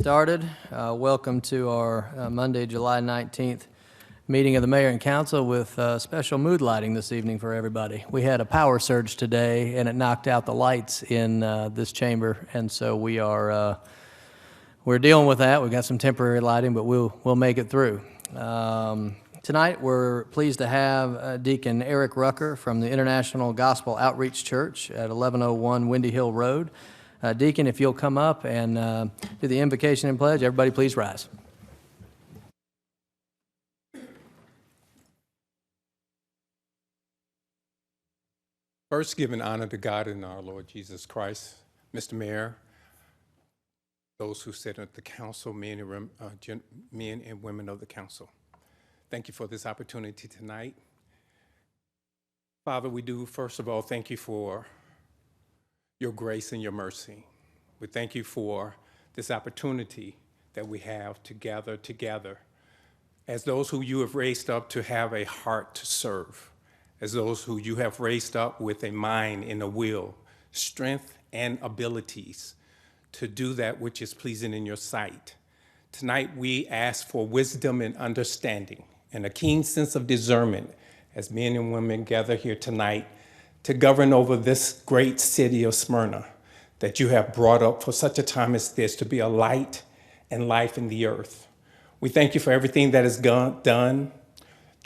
Started. Welcome to our Monday, July 19th meeting of the Mayor and Council with special mood lighting this evening for everybody. We had a power surge today, and it knocked out the lights in this chamber, and so we're dealing with that. We've got some temporary lighting, but we'll make it through. Tonight, we're pleased to have Deacon Eric Rucker from the International Gospel Outreach Church at 1101 Windy Hill Road. Deacon, if you'll come up and do the invocation and pledge, everybody please rise. First, giving honor to God and our Lord Jesus Christ, Mr. Mayor, those who sit at the council, men and women of the council. Thank you for this opportunity tonight. Father, we do, first of all, thank you for your grace and your mercy. We thank you for this opportunity that we have to gather together as those who you have raised up to have a heart to serve, as those who you have raised up with a mind and a will, strength and abilities to do that which is pleasing in your sight. Tonight, we ask for wisdom and understanding and a keen sense of discernment as men and women gather here tonight to govern over this great city of Smyrna that you have brought up for such a time as this to be a light and life in the earth. We thank you for everything that is done,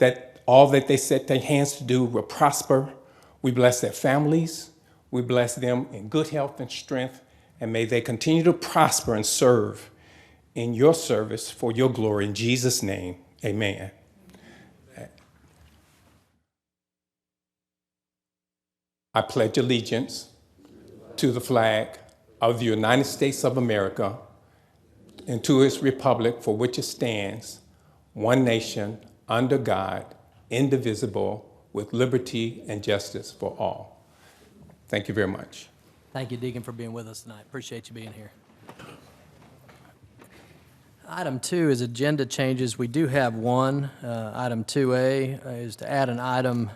that all that they set their hands to do will prosper. We bless their families. We bless them in good health and strength, and may they continue to prosper and serve in your service for your glory. In Jesus' name, amen. I pledge allegiance to the flag of the United States of America and to its republic for which it stands, one nation, under God, indivisible, with liberty and justice for all. Thank you very much. Thank you, Deacon, for being with us tonight. Appreciate you being here. Item 2 is agenda changes. We do have one. Item 2A is to add an item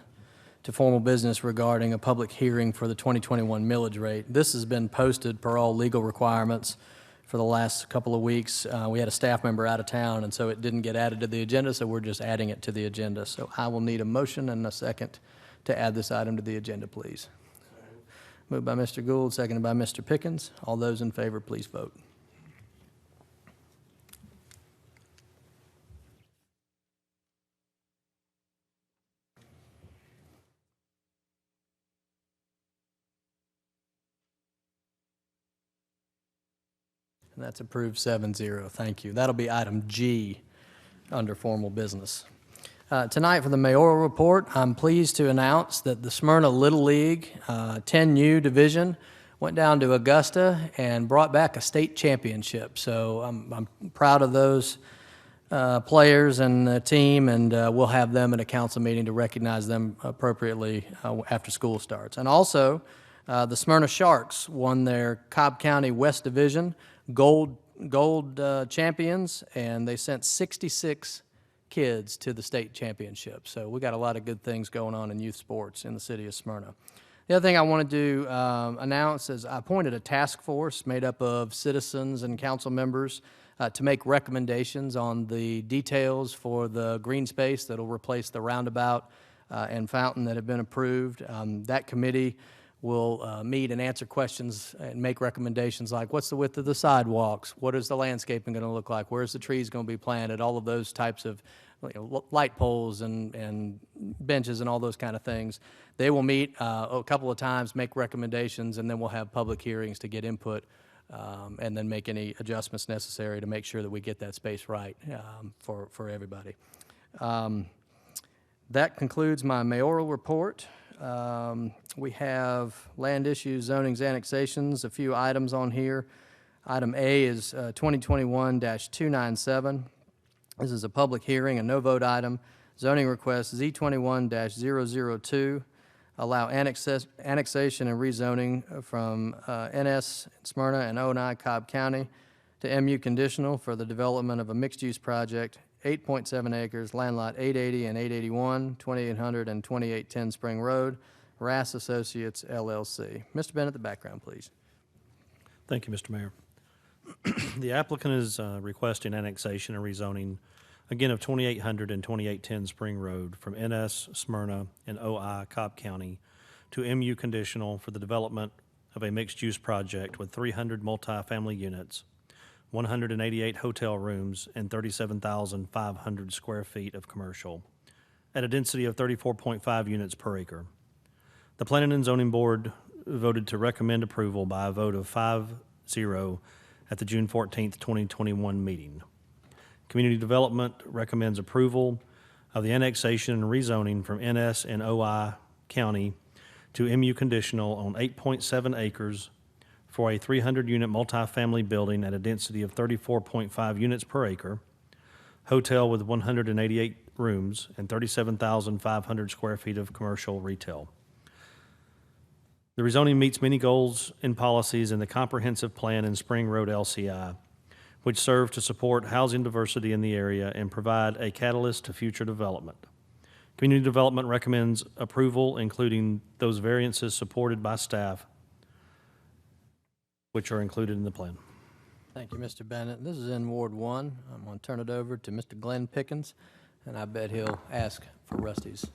to formal business regarding a public hearing for the 2021 millage rate. This has been posted per all legal requirements for the last couple of weeks. We had a staff member out of town, and so it didn't get added to the agenda, so we're just adding it to the agenda. So I will need a motion and a second to add this item to the agenda, please. Moved by Mr. Gould, seconded by Mr. Pickens. All those in favor, please vote. And that's approved 7-0. Thank you. That'll be item G under formal business. Tonight for the mayoral report, I'm pleased to announce that the Smyrna Little League 10U division went down to Augusta and brought back a state championship. So I'm proud of those players and the team, and we'll have them at a council meeting to recognize them appropriately after school starts. And also, the Smyrna Sharks won their Cobb County West Division gold champions, and they sent 66 kids to the state championship. So we got a lot of good things going on in youth sports in the city of Smyrna. The other thing I wanted to announce is I appointed a task force made up of citizens and council members to make recommendations on the details for the green space that will replace the roundabout and fountain that have been approved. That committee will meet and answer questions and make recommendations like what's the width of the sidewalks, what is the landscaping going to look like, where's the trees going to be planted, all of those types of light poles and benches and all those kind of things. They will meet a couple of times, make recommendations, and then we'll have public hearings to get input and then make any adjustments necessary to make sure that we get that space right for everybody. That concludes my mayoral report. We have land issues, zonings, annexations, a few items on here. Item A is 2021-297. This is a public hearing, a no vote item. Zoning request Z21-002. Allow annexation and rezoning from NS Smyrna and ONI Cobb County to MU conditional for the development of a mixed-use project, 8.7 acres, land lot 880 and 881, 2800 and 2810 Spring Road, Rass Associates, LLC. Mr. Bennett, the background, please. Thank you, Mr. Mayor. The applicant is requesting annexation and rezoning, again, of 2800 and 2810 Spring Road from NS, Smyrna, and OI, Cobb County, to MU conditional for the development of a mixed-use project with 300 multifamily units, 188 hotel rooms, and 37,500 square feet of commercial, at a density of 34.5 units per acre. The Planning and Zoning Board voted to recommend approval by a vote of 5-0 at the June 14th, 2021 meeting. Community Development recommends approval of the annexation and rezoning from NS and OI County to MU conditional on 8.7 acres for a 300-unit multifamily building at a density of 34.5 units per acre, hotel with 188 rooms and 37,500 square feet of commercial retail. The rezoning meets many goals and policies in the comprehensive plan in Spring Road LCI, which serve to support housing diversity in the area and provide a catalyst to future development. Community Development recommends approval, including those variances supported by staff, which are included in the plan. Thank you, Mr. Bennett. This is in Ward 1. I'm going to turn it over to Mr. Glenn Pickens, and I bet he'll ask for Rusty's.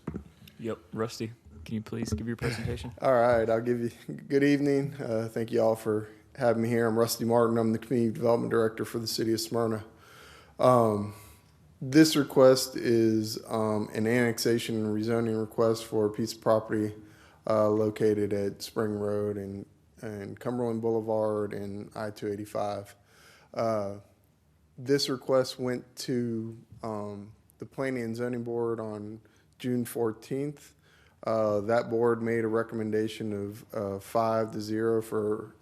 Yep, Rusty, can you please give your presentation? All right, I'll give you good evening. Thank you all for having me here. I'm Rusty Martin. I'm the Community Development Director for the City of Smyrna. This request is an annexation and rezoning request for a piece of property located at Spring Road and Cumberland Boulevard and I-285. This request went to the Planning and Zoning Board on June 14th. That board made a recommendation of 5-0 for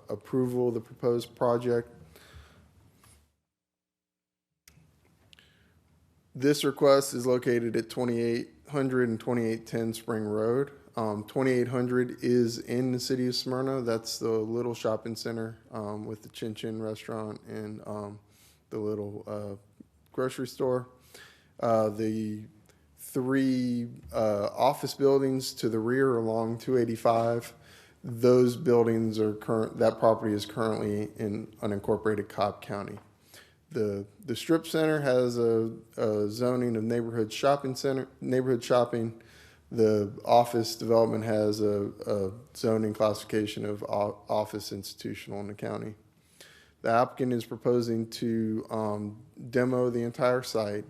approval of the proposed project. This request is located at 2800 and 2810 Spring Road. 2800 is in the city of Smyrna. That's the little shopping center with the Chin Chin restaurant and the little grocery store. The three office buildings to the rear along 285, those buildings are that property is currently in unincorporated Cobb County. The strip center has a zoning of neighborhood shopping. The office development has a zoning classification of office institutional in the county. The applicant is proposing to demo the entire site,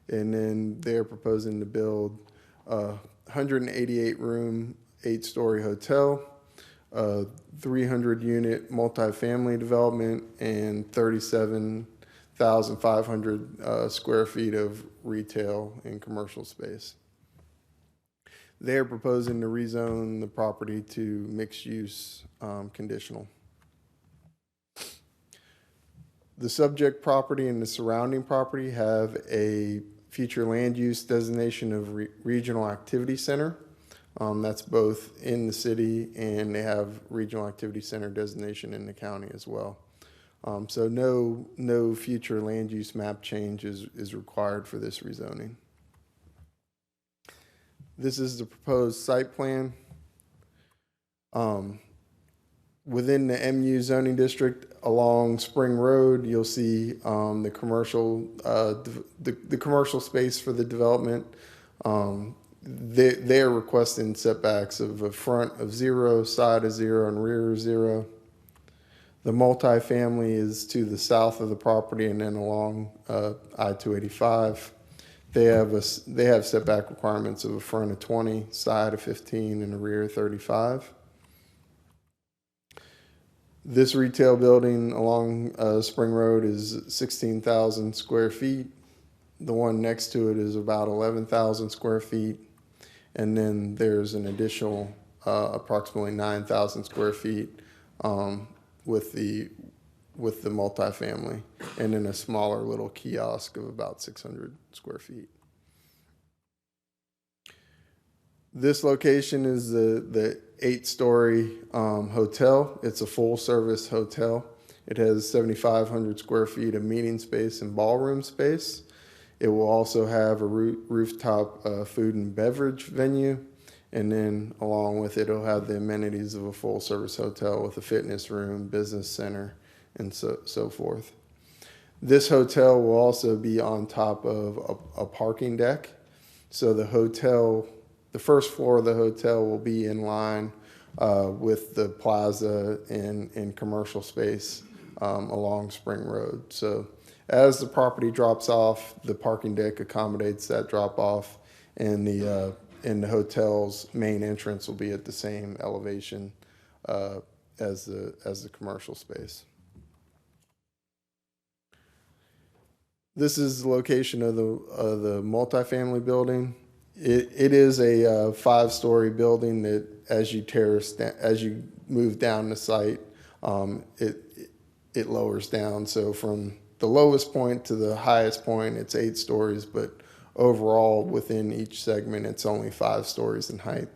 and then they're proposing to build a 188-room, 8-story hotel, a 300-unit multifamily development, and 37,500 square feet of retail and commercial space. They're proposing to rezone the property to mixed-use conditional. The subject property and the surrounding property have a future land use designation of regional activity center. That's both in the city, and they have regional activity center designation in the county as well. So no future land use map change is required for this rezoning. This is the proposed site plan. Within the MU zoning district along Spring Road, you'll see the commercial space for the development. They're requesting setbacks of a front of 0, side of 0, and rear of 0. The multifamily is to the south of the property and then along I-285. They have setback requirements of a front of 20, side of 15, and a rear of 35. This retail building along Spring Road is 16,000 square feet. The one next to it is about 11,000 square feet. And then there's an additional approximately 9,000 square feet with the multifamily, and then a smaller little kiosk of about 600 square feet. This location is the 8-story hotel. It's a full-service hotel. It has 7,500 square feet of meeting space and ballroom space. It will also have a rooftop food and beverage venue, and then along with it, it'll have the amenities of a full-service hotel with a fitness room, business center, and so forth. This hotel will also be on top of a parking deck. So the first floor of the hotel will be in line with the plaza and commercial space along Spring Road. So as the property drops off, the parking deck accommodates that drop off, and the hotel's main entrance will be at the same elevation as the commercial space. This is the location of the multifamily building. It is a 5-story building that, as you move down the site, it lowers down. So from the lowest point to the highest point, it's 8 stories, but overall within each segment, it's only 5 stories in height.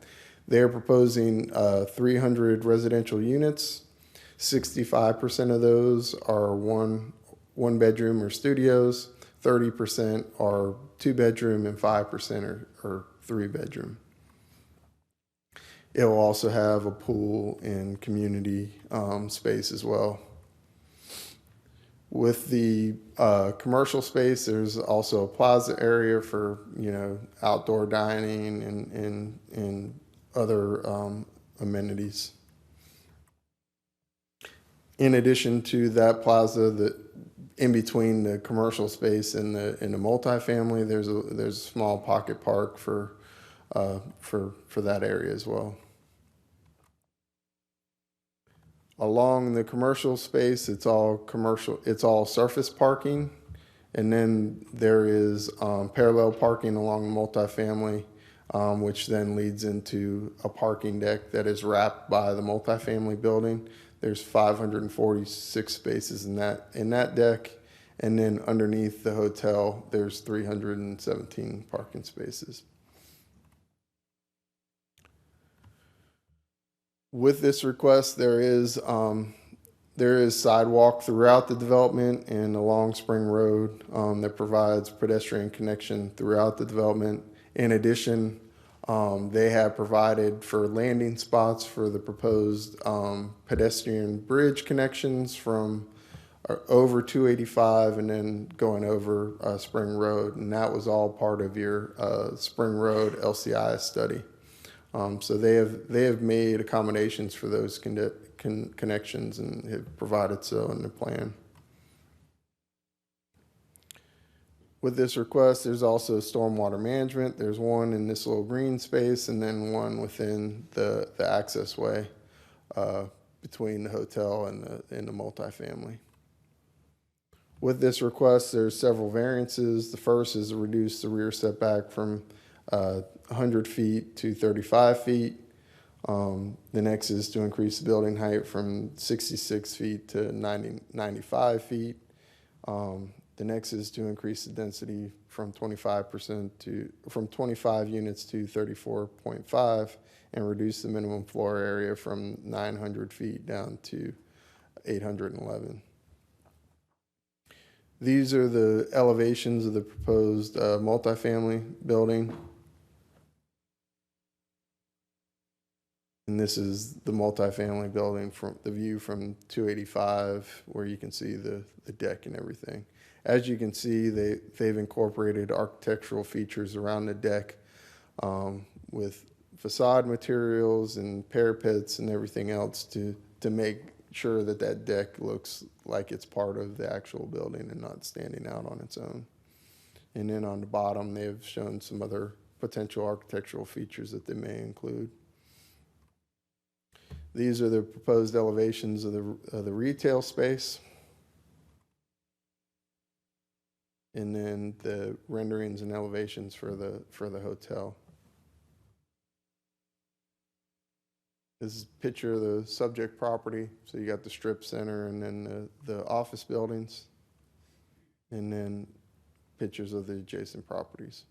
They're proposing 300 residential units. 65% of those are one bedroom or studios, 30% are 2-bedroom, and 5% are 3-bedroom. It will also have a pool and community space as well. With the commercial space, there's also a plaza area for outdoor dining and other amenities. In addition to that plaza, in between the commercial space and the multifamily, there's a small pocket park for that area as well. Along the commercial space, it's all surface parking, and then there is parallel parking along the multifamily, which then leads into a parking deck that is wrapped by the multifamily building. There's 546 spaces in that deck, and then underneath the hotel, there's 317 parking spaces. With this request, there is sidewalk throughout the development and along Spring Road that provides pedestrian connection throughout the development. In addition, they have provided for landing spots for the proposed pedestrian bridge connections from over 285 and then going over Spring Road, and that was all part of your Spring Road LCI study. So they have made accommodations for those connections and have provided so in the plan. With this request, there's also stormwater management. There's one in this little green space and then one within the access way between the hotel and the multifamily. With this request, there's several variances. The first is to reduce the rear setback from 100 feet to 35 feet. The next is to increase the building height from 66 feet to 95 feet. The next is to increase the density from 25 units to 34.5 and reduce the minimum floor area from 900 feet down to 811. These are the elevations of the proposed multifamily building. And this is the multifamily building from the view from 285, where you can see the deck and everything. As you can see, they've incorporated architectural features around the deck with facade materials and parapets and everything else to make sure that deck looks like it's part of the actual building and not standing out on its own. And then on the bottom, they have shown some other potential architectural features that they may include. These are the proposed elevations of the retail space. And then the renderings and elevations for the hotel. This is a picture of the subject property. So you got the strip center and then the office buildings. And then pictures of the adjacent properties.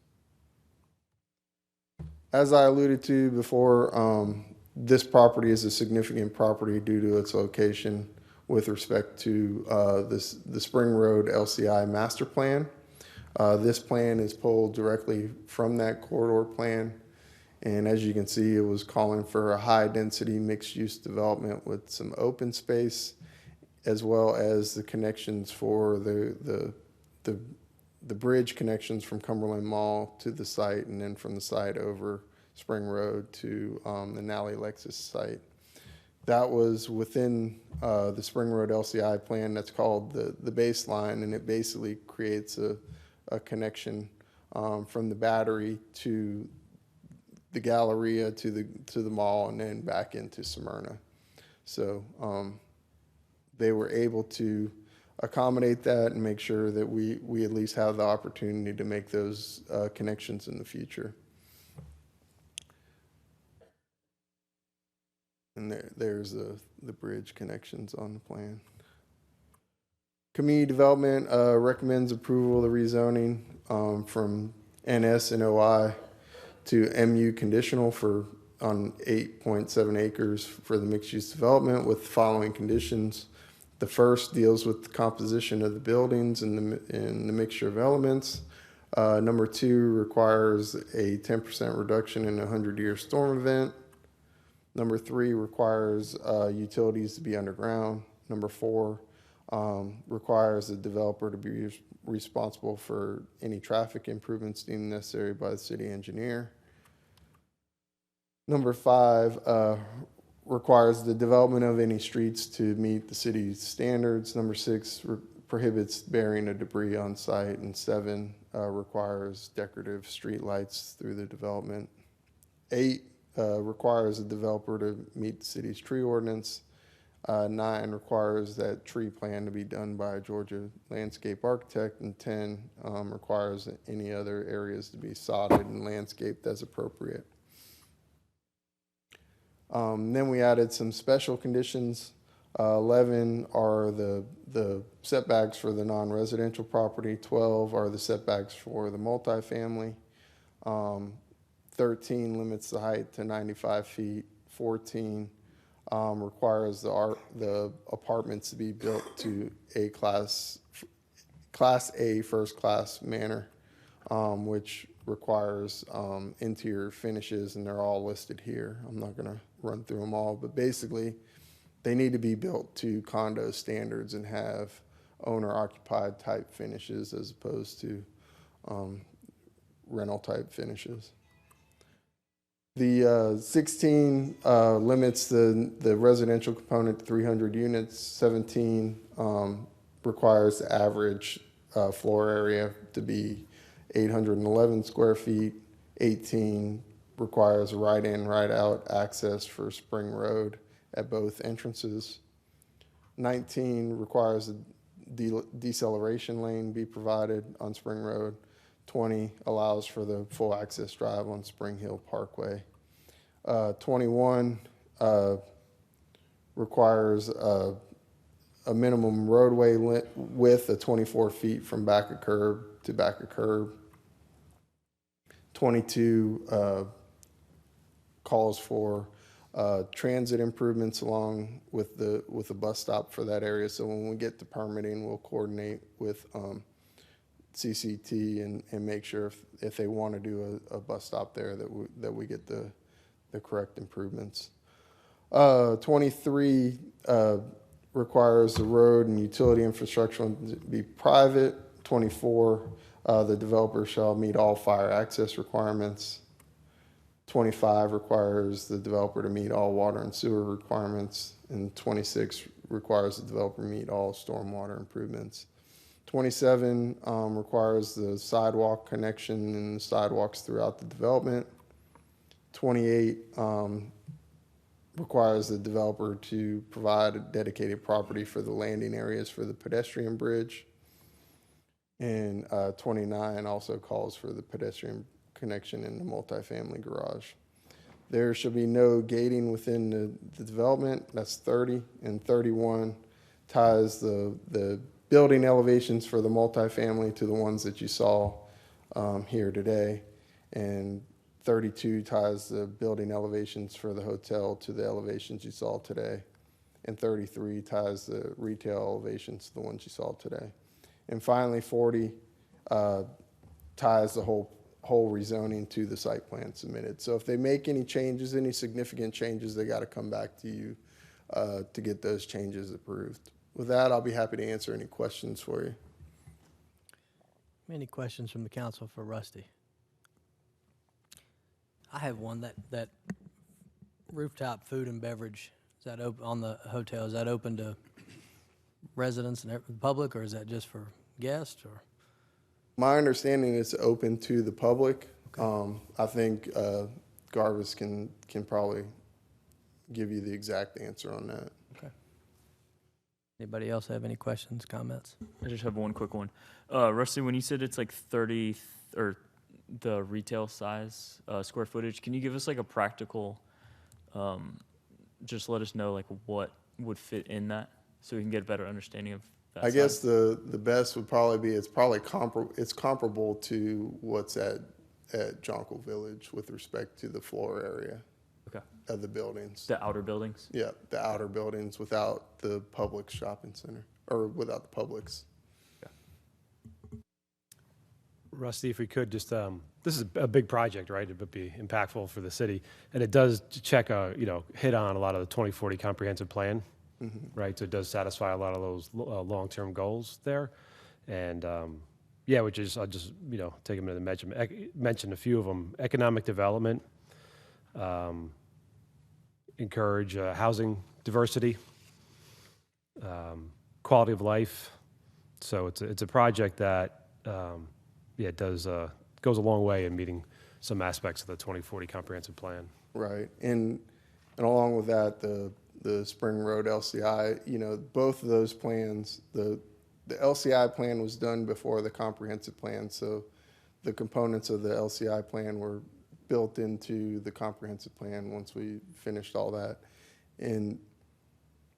As I alluded to before, this property is a significant property due to its location with respect to the Spring Road LCI master plan. This plan is pulled directly from that corridor plan. And as you can see, it was calling for a high-density mixed-use development with some open space as well as the connections for the bridge connections from Cumberland Mall to the site, and then from the site over Spring Road to the Nally Lexus site. That was within the Spring Road LCI plan. That's called the baseline, and it basically creates a connection from the Battery to the Galleria to the mall, and then back into Smyrna. So they were able to accommodate that and make sure that we at least have the opportunity to make those connections in the future. And there's the bridge connections on the plan. Community Development recommends approval of the rezoning from NS and OI to MU conditional on 8.7 acres for the mixed-use development with the following conditions. The first deals with the composition of the buildings and the mixture of elements. Number 2 requires a 10% reduction in a 100-year storm event. Number 3 requires utilities to be underground. Number 4 requires the developer to be responsible for any traffic improvements deemed necessary by the city engineer. Number 5 requires the development of any streets to meet the city's standards. Number 6 prohibits burying of debris on site. And 7 requires decorative street lights through the development. 8 requires the developer to meet the city's tree ordinance. 9 requires that tree plan to be done by a Georgia landscape architect. And 10 requires any other areas to be sodded and landscaped as appropriate. Then we added some special conditions. 11 are the setbacks for the non-residential property. 12 are the setbacks for the multifamily. 13 limits the height to 95 feet. 14 requires the apartments to be built to a class A first class manner, which requires interior finishes, and they're all listed here. I'm not going to run through them all, but basically they need to be built to condo standards and have owner-occupied type finishes as opposed to rental type finishes. The 16 limits the residential component to 300 units. 17 requires the average floor area to be 811 square feet. 18 requires right-in, right-out access for Spring Road at both entrances. 19 requires a deceleration lane be provided on Spring Road. 20 allows for the full access drive on Spring Hill Parkway. 21 requires a minimum roadway width of 24 feet from back of curb to back of curb. 22 calls for transit improvements along with the bus stop for that area. So when we get to permitting, we'll coordinate with CCT and make sure if they want to do a bus stop there that we get the correct improvements. 23 requires the road and utility infrastructure to be private. 24, the developer shall meet all fire access requirements. 25 requires the developer to meet all water and sewer requirements. And 26 requires the developer meet all stormwater improvements. 27 requires the sidewalk connection and sidewalks throughout the development. 28 requires the developer to provide a dedicated property for the landing areas for the pedestrian bridge. And 29 also calls for the pedestrian connection in the multifamily garage. There shall be no gating within the development. That's 30. And 31 ties the building elevations for the multifamily to the ones that you saw here today. And 32 ties the building elevations for the hotel to the elevations you saw today. And 33 ties the retail elevations to the ones you saw today. And finally, 40 ties the whole rezoning to the site plan submitted. So if they make any changes, any significant changes, they got to come back to you to get those changes approved with that, I'll be happy to answer any questions for you. Any questions from the council for Rusty? I have one. That rooftop food and beverage, is that open on the hotel? Is that open to residents and the public, or is that just for guests? Or My understanding is open to the public. I think Garvis can probably give you the exact answer on that. okay. Anybody else have any questions, comments? I just have one quick one. Rusty, when you said it's like 30 or the retail size square footage, can you give us like a practical, just let us know like what would fit in that so we can get a better understanding of that I guess size? the best would probably be it's comparable to what's at Jonquil Village with respect to the floor area Okay. of the buildings. The outer buildings? Yeah, the outer buildings without the Publix shopping center, or without the Publix. Rusty, if we could just, this is a big project, right? It would be impactful for the city. And it does check, hit on a lot of the 2040 comprehensive plan, right? So it does satisfy a lot of those long-term goals there. And, which is, I'll just, take a minute to mention a few of them. Economic development, encourage housing diversity, quality of life. So it's a project that, it does goes a long way in meeting some aspects of the 2040 comprehensive plan. Right, and along with that, the Spring Road LCI, both of those plans, the LCI plan was done before the comprehensive plan, so the components of the LCI plan were built into the comprehensive plan once we finished all that. And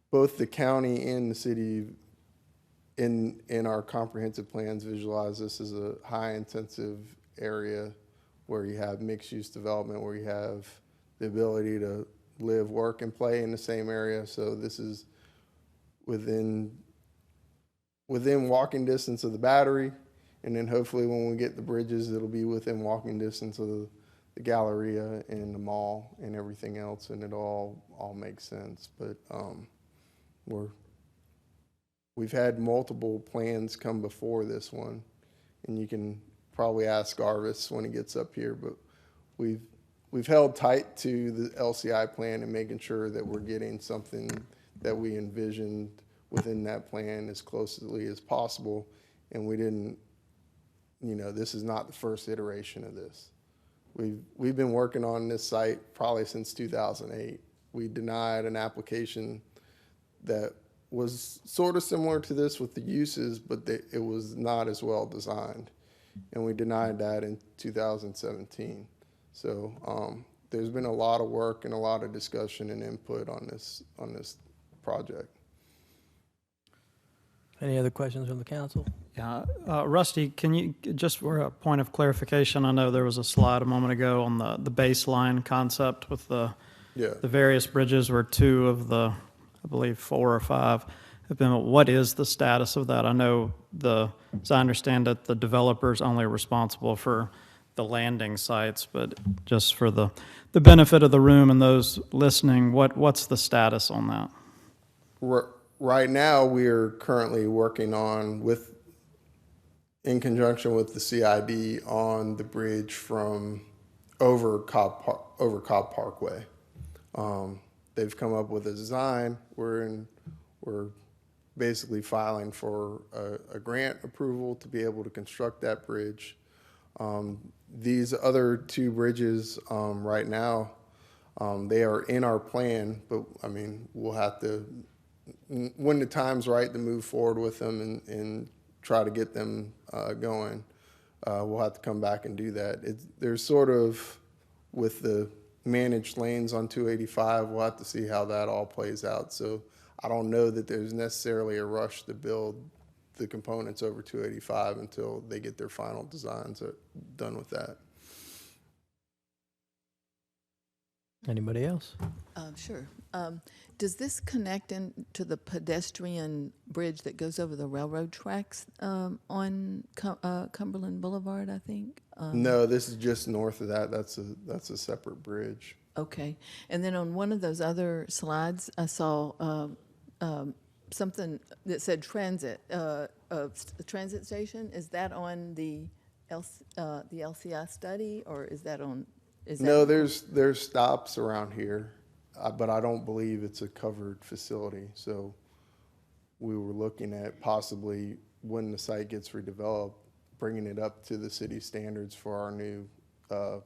both the county and the city in our comprehensive plans visualize this as a high intensive area where you have mixed use development, where you have the ability to live, work, and play in the same area. So this is within walking distance of the Battery, and then hopefully when we get the bridges, it'll be within walking distance of the Galleria and the mall and everything else, and it all makes sense. But we've had multiple plans come before this one, and you can probably ask Garvis when he gets up here, but we've held tight to the LCI plan and making sure that we're getting something that we envisioned within that plan as closely as possible. And we didn't, this is not the first iteration of this. We've been working on this site probably since 2008. We denied an application that was sort of similar to this with the uses, but it was not as well designed. And we denied that in 2017. So there's been a lot of work and a lot of discussion and input on this project. Any other questions from the council? Yeah, Rusty, can you, just for a point of clarification, I know there was a slide a moment ago on the baseline concept with the various bridges where two of the, I believe, 4 or 5 have been. What is the status of that? I know as I understand it, the developer's only responsible for the landing sites, but just for the benefit of the room and those listening, what's the status on that? Right now, we are currently working on, in conjunction with the CID, on the bridge from over Cobb Parkway. They've come up with a design. We're basically filing for a grant approval to be able to construct that bridge. These other 2 bridges right now, they are in our plan, but I mean, we'll have to, when the time's right, to move forward with them and try to get them going. We'll have to come back and do that. There's sort of, with the managed lanes on 285, we'll have to see how that all plays out. So I don't know that there's necessarily a rush to build the components over 285 until they get their final designs done with that. Anybody else? Sure. Does this connect into the pedestrian bridge that goes over the railroad tracks on Cumberland Boulevard, I think? No, this is just north of that. That's a separate bridge. Okay. And then on one of those other slides, I saw something that said transit, transit station. Is that on the LCI study, or is that on? No, there's stops around here, but I don't believe it's a covered facility. So we were looking at possibly, when the site gets redeveloped, bringing it up to the city standards for our new bus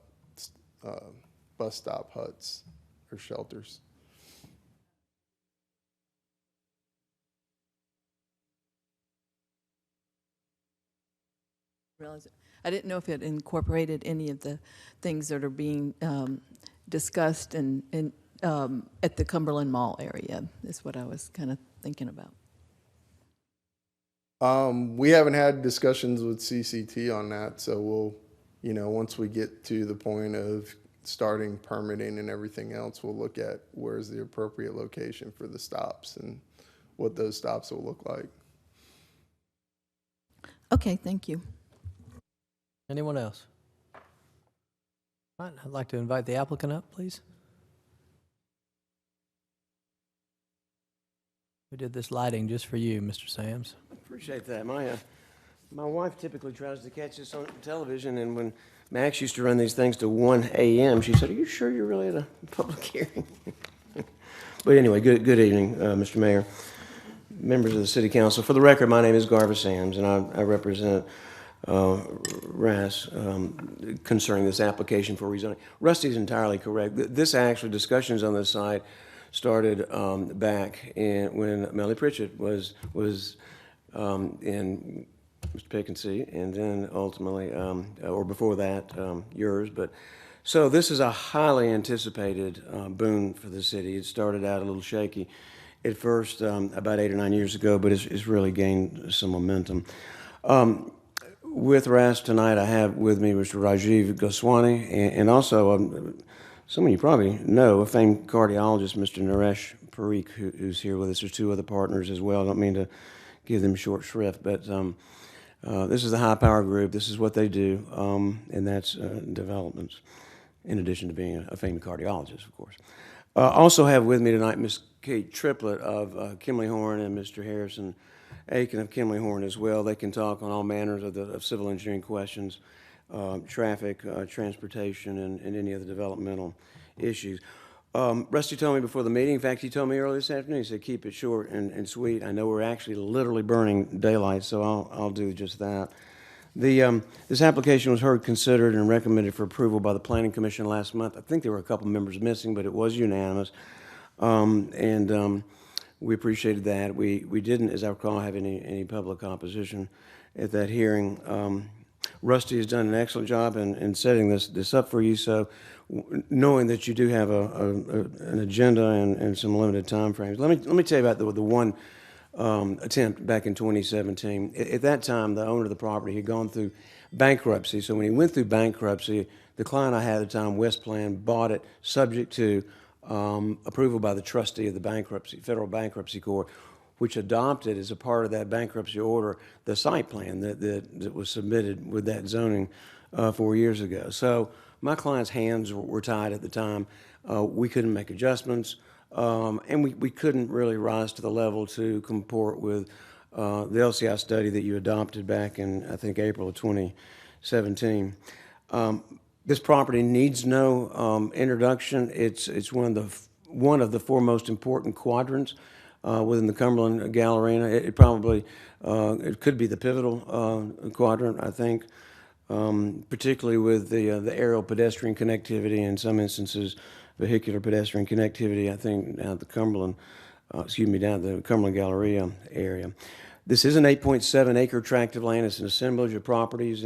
stop huts or shelters. Realize it. I didn't know if it incorporated any of the things that are being discussed at the Cumberland Mall area, is what I was kind of thinking about. We haven't had discussions with CCT on that, so we'll, once we get to the point of starting permitting and everything else, we'll look at where's the appropriate location for the stops and what those stops will look like. Okay, thank you. Anyone else? All right, I'd like to invite the applicant up, please. We did this lighting just for you, Mr. Sams. Appreciate that. My wife typically tries to catch this on television, and when Max used to run these things to 1 a.m., she said, "Are you sure you're really at a public hearing?" But anyway, good evening, Mr. Mayor, members of the City Council. For the record, my name is Garva Sams, and I represent RAS concerning this application for rezoning. Rusty's entirely correct. This actually, discussions on this site started back when Melly Pritchett was in Mr. Pickensey, and then ultimately, or before that, yours. But so this is a highly anticipated boon for the city. It started out a little shaky at first, about 8 or 9 years ago, but it's really gained some momentum. With RAS tonight, I have with me Mr. Rajiv Goswami, and also some of you probably know a famed cardiologist, Mr. Naresh Parikh, who's here with us. There's 2 other partners as well. I don't mean to give them short shrift, but this is the high power group. This is what they do, and that's developments, in addition to being a famed cardiologist, of course. Also have with me tonight Ms. Kate Triplett of Kimley Horn and Mr. Harrison Aiken of Kimley Horn as well. They can talk on all manners of civil engineering questions, traffic, transportation, and any other developmental issues. Rusty told me before the meeting, in fact, he told me earlier this afternoon, he said, keep it short and sweet. I know we're actually literally burning daylight, so I'll do just that. This application was heard, considered, and recommended for approval by the Planning Commission last month. I think there were a couple members missing, but it was unanimous. We appreciated that. We didn't, as I recall, have any public opposition at that hearing. Rusty has done an excellent job in setting this up for you. So, knowing that you do have an agenda and some limited time frames, let me tell you about the one attempt back in 2017. At that time, the owner of the property had gone through bankruptcy. So when he went through bankruptcy, the client I had at the time, Westplan, bought it subject to approval by the trustee of the Federal Bankruptcy Court, which adopted as a part of that bankruptcy order the site plan that was submitted with that zoning 4 years ago. So my client's hands were tied at the time. We couldn't make adjustments, and we couldn't really rise to the level to comport with the LCI study that you adopted back in, I think, April of 2017. This property needs no introduction. It's one of the 4 most important quadrants within the Cumberland Gallerina. It probably it could be the pivotal quadrant, I think, particularly with the aerial pedestrian connectivity, in some instances vehicular pedestrian connectivity. I think down at the Cumberland, down at the Cumberland Galleria area. This is an 8.7 acre tract of land. It's an assemblage of properties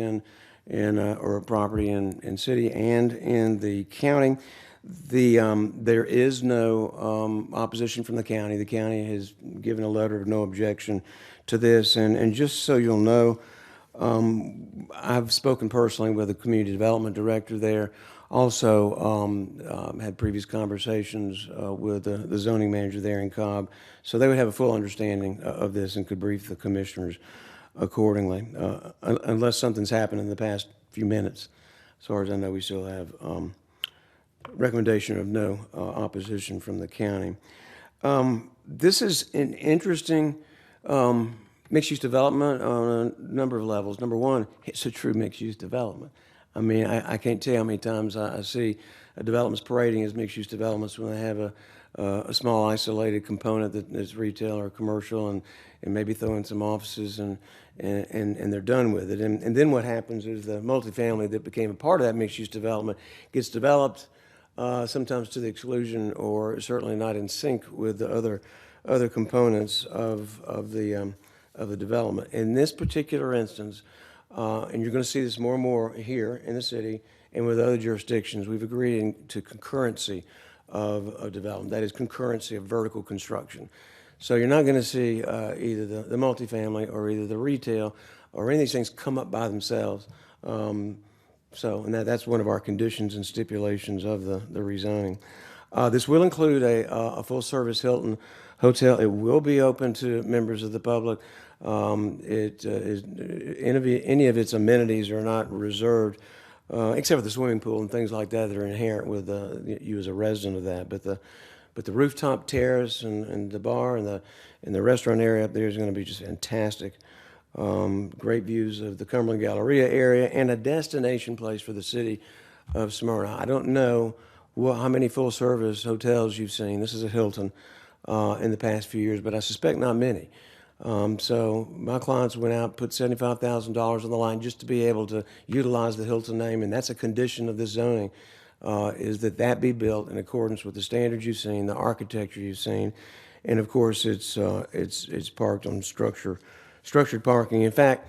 or a property in city and in the county. There is no opposition from the county. The county has given a letter of no objection to this. And just so you'll know, I've spoken personally with the community development director there. Also had previous conversations with the zoning manager there in Cobb. So they would have a full understanding of this and could brief the commissioners accordingly, unless something's happened in the past few minutes. As far as I know, we still have recommendation of no opposition from the county. This is an interesting mixed-use development on a number of levels. Number one, it's a true mixed-use development. I mean, I can't tell you how many times I see developments parading as mixed-use developments when they have a small isolated component that is retail or commercial and maybe throw in some offices and they're done with it. And then what happens is the multifamily that became a part of that mixed-use development gets developed sometimes to the exclusion or certainly not in sync with the other components of the development. In this particular instance, and you're going to see this more and more here in the city and with other jurisdictions, we've agreed to concurrency of development. That is concurrency of vertical construction. So you're not going to see either the multifamily or either the retail or any of these things come up by themselves. And that's one of our conditions and stipulations of the rezoning. This will include a full-service Hilton hotel. It will be open to members of the public. Any of its amenities are not reserved, except for the swimming pool and things like that that are inherent with you as a resident of that. But the rooftop terrace and the bar and the restaurant area up there is going to be just fantastic. Great views of the Cumberland Galleria area and a destination place for the city of Smyrna. I don't know how many full-service hotels you've seen. This is a Hilton in the past few years, but I suspect not many. So my clients went out, put $75,000 on the line just to be able to utilize the Hilton name, and that's a condition of this zoning, is that be built in accordance with the standards you've seen, the architecture you've seen, and of course it's parked on structured parking. In fact,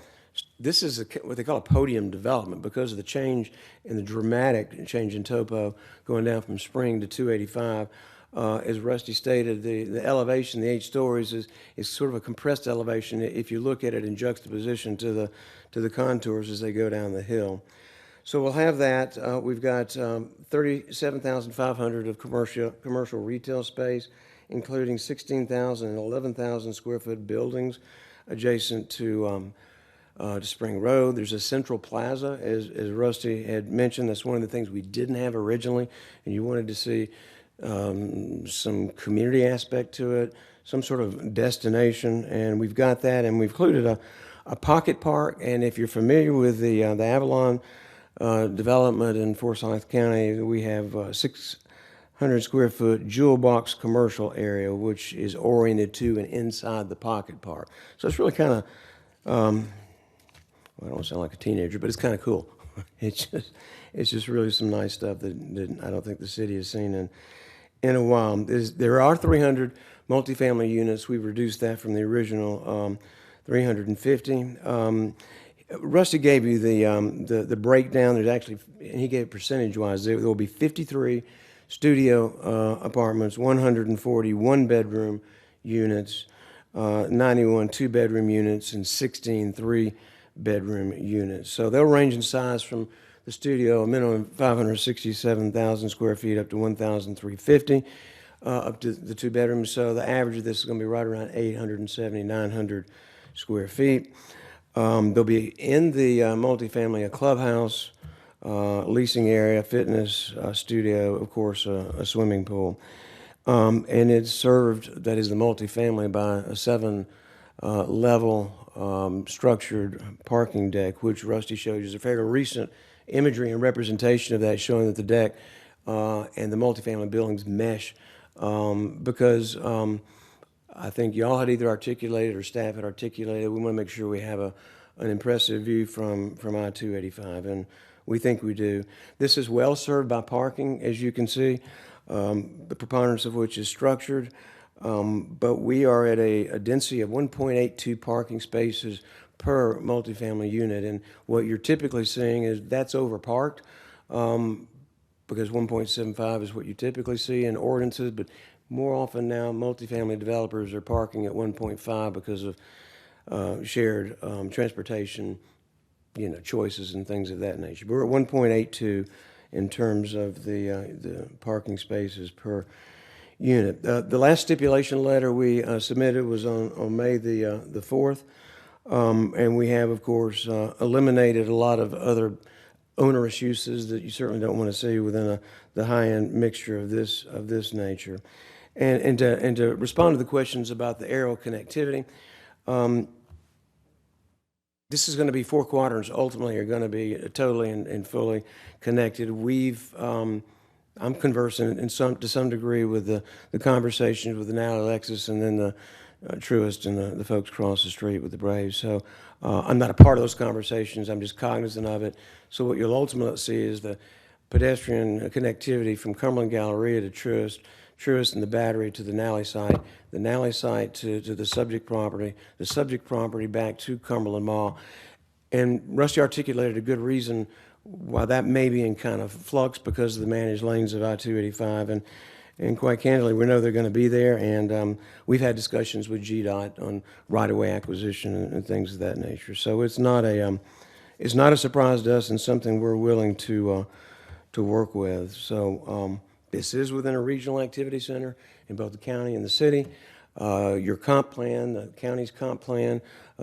this is what they call a podium development because of the change in the dramatic change in topo going down from Spring to 285. As Rusty stated, the elevation, the 8 stories, is sort of a compressed elevation if you look at it in juxtaposition to the contours as they go down the hill. So we'll have that. We've got 37,500 of commercial retail space, including 16,000 and 11,000 square foot buildings adjacent to Spring Road. There's a central plaza, as Rusty had mentioned. That's one of the things we didn't have originally, and you wanted to see some community aspect to it, some sort of destination, and we've got that, and we've included a pocket park. And if you're familiar with the Avalon development in Forsyth County, we have 600 square foot jewel box commercial area, which is oriented to and inside the pocket park. So it's really kind of, well, I don't sound like a teenager, but it's kind of cool. It's just really some nice stuff that I don't think the city has seen in a while. There are 300 multifamily units. We've reduced that from the original 350. Rusty gave you the breakdown. There's actually, and he gave it percentage-wise. There will be 53 studio apartments, 140 one-bedroom units, 91 two-bedroom units, and 16 three-bedroom units. So they'll range in size from the studio, a minimum of 567,000 square feet up to 1,350, up to the two bedrooms. So the average of this is going to be right around 870, 900 square feet. There'll be in the multifamily a clubhouse, leasing area, fitness studio, of course, a swimming pool. And it's served, that is the multifamily, by a 7-level structured parking deck, which Rusty showed you is a fairly recent imagery and representation of that, showing that the deck and the multifamily buildings mesh, because I think y'all had either articulated or staff had articulated, we want to make sure we have an impressive view from I-285, and we think we do. This is well served by parking, as you can see, the preponderance of which is structured, but we are at a density of 1.82 parking spaces per multifamily unit, and what you're typically seeing is that's overparked, because 1.75 is what you typically see in ordinances, but more often now multifamily developers are parking at 1.5 because of shared transportation, choices and things of that nature. But we're at 1.82 in terms of the parking spaces per unit. The last stipulation letter we submitted was on May the 4th. And we have, of course, eliminated a lot of other onerous uses that you certainly don't want to see within the high-end mixture of this nature. And to respond to the questions about the aerial connectivity, this is going to be 4 quadrants ultimately are going to be totally and fully connected. I'm conversing to some degree with the conversations with the now Alexis and then the Truist and the folks across the street with the Braves. So I'm not a part of those conversations. I'm just cognizant of it. So what you'll ultimately see is the pedestrian connectivity from Cumberland Galleria to Truist and the Battery to the Nally site, the Nally site to the subject property back to Cumberland Mall. And Rusty articulated a good reason why that may be in kind of flux because of the managed lanes of I-285. And quite candidly, we know they're going to be there, and we've had discussions with GDOT on right-of-way acquisition and things of that nature. So it's not a surprise to us and something we're willing to work with. So this is within a regional activity center in both the county and the city. Your comp plan, the county's comp plan,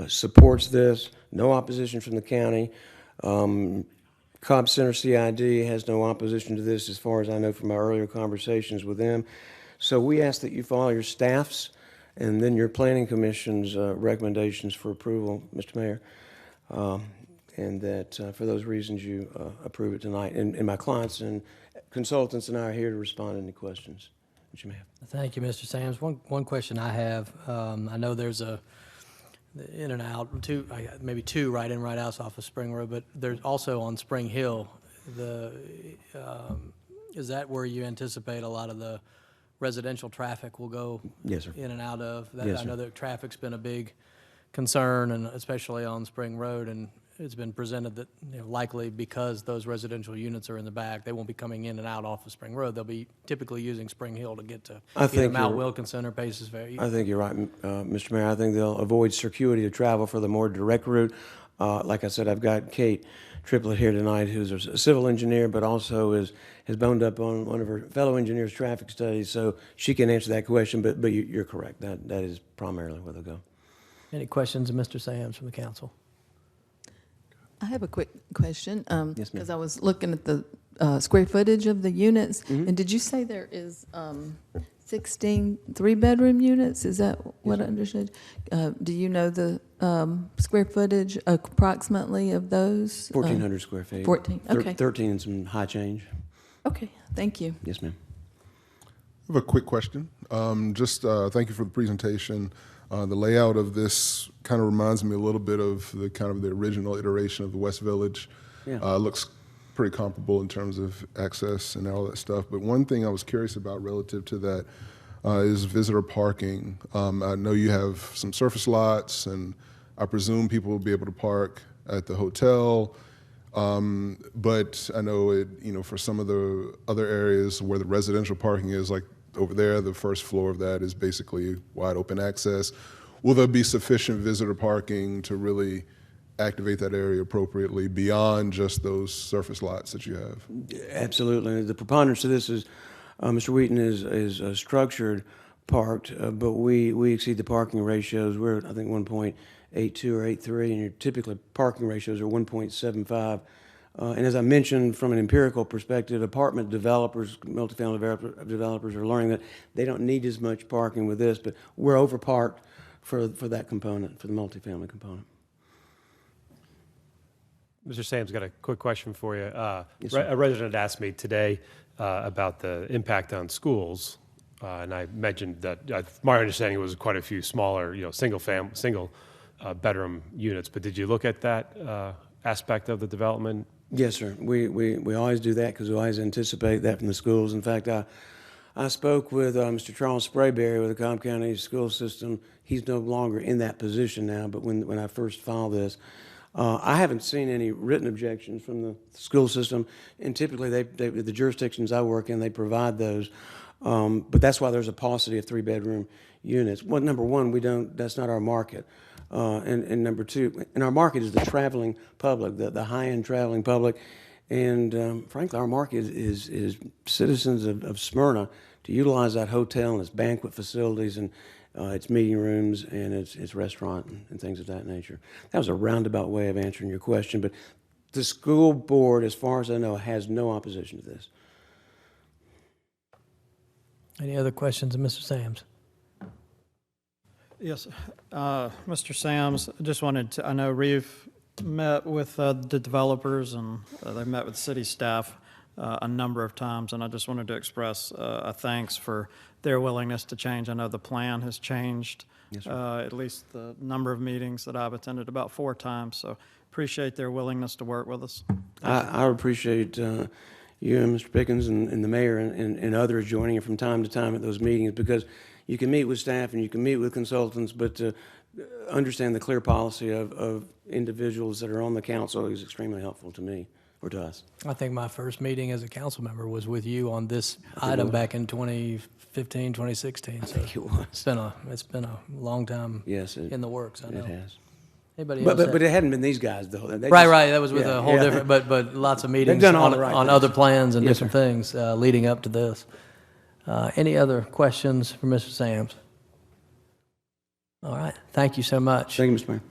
supports this. No opposition from the county. Cobb Center CID has no opposition to this as far as I know from our earlier conversations with them. So we ask that you follow your staff's and then your planning commission's recommendations for approval, Mr. Mayor, and that for those reasons you approve it tonight. And my clients and consultants and I are here to respond to any questions that you may have. Thank you, Mr. Sams. One question I have, I know there's a in and out, maybe two right in, right outs off of Spring Road, but there's also on Spring Hill, is that where you anticipate a lot of the residential traffic will go Yes, sir. in and out of? Yes, I sir. know that traffic's been a big concern, and especially on Spring Road, and it's been presented that likely because those residential units are in the back, they won't be coming in and out off of Spring Road. They'll be typically using Spring Hill to get to either Mount Wilkinson or Paces Ferry. I think you're right, Mr. Mayor. I think they'll avoid circuity of travel for the more direct route. Like I said, I've got Kate Triplett here tonight, who's a civil engineer, but also has boned up on one of her fellow engineers' traffic studies, so she can answer that question. But you're correct. That is primarily where they'll go. Any questions of Mr. Sams from the council? I have a quick question. Yes, ma'am. Because I was looking at the square footage of the units, and did you say there is 16 three-bedroom units? Is that what I understood? Do you know the square footage approximately of those? 1,400 square feet. 14, okay. 13 and some high change. Okay, thank you. Yes, ma'am. I have a quick question. Thank you for the presentation. The layout of this kind of reminds me a little bit of the original iteration of the West Village. Yeah. Looks pretty comparable in terms of access and all that stuff. But one thing I was curious about relative to that is visitor parking. I know you have some surface lots, and I presume people will be able to park at the hotel. But I know for some of the other areas where the residential parking is, like over there, the first floor of that is basically wide open access. Will there be sufficient visitor parking to really activate that area appropriately beyond just those surface lots that you have? Absolutely. The preponderance of this is, Mr. Wheaton is structured parked, but we exceed the parking ratios. We're at, I think, 1.82 or 83, and your typically parking ratios are 1.75. And as I mentioned, from an empirical perspective, apartment developers, multifamily developers are learning that they don't need as much parking with this, but we're overparked for that component, for the multifamily component. Mr. Sam's got a quick question for you. Yes, sir. A resident asked me today about the impact on schools, and I mentioned that my understanding was quite a few smaller, single bedroom units. But did you look at that aspect of the development? Yes, sir. We always do that because we always anticipate that from the schools. In fact, I spoke with Mr. Charles Sprayberry with the Cobb County School System. He's no longer in that position now, but when I first filed this, I haven't seen any written objections from the school system, and typically the jurisdictions I work in, they provide those. But that's why there's a paucity of three-bedroom units. Well, number one, that's not our market. And number two, and our market is the traveling public, the high-end traveling public. And frankly, our market is citizens of Smyrna to utilize that hotel and its banquet facilities and its meeting rooms and its restaurant and things of that nature. That was a roundabout way of answering your question, but the school board, as far as I know, has no opposition to this. Any other questions of Mr. Sams? Yes, Mr. Sams, I just wanted to, I know Reeve met with the developers and they met with city staff a number of times, and I just wanted to express a thanks for their willingness to change. I know the plan has changed, at least the number of meetings that I've attended, about 4 times, so appreciate their willingness to work with us. I appreciate you and Mr. Pickens and the mayor and others joining you from time to time at those meetings, because you can meet with staff and you can meet with consultants, but to understand the clear policy of individuals that are on the council is extremely helpful to me or to us. I think my first meeting as a council member was with you on this item back in 2015, 2016. I think it was. It's been a long time Yes, in the works, I know. it has. Anybody else? But it hadn't been these guys, though. Right, that was with a whole different, but lots of meetings done all the right on things. other plans and Yes, different things leading up to this. Any other questions for Mr. Sams? All right, thank you so much. Thank you, Mr. Mayor.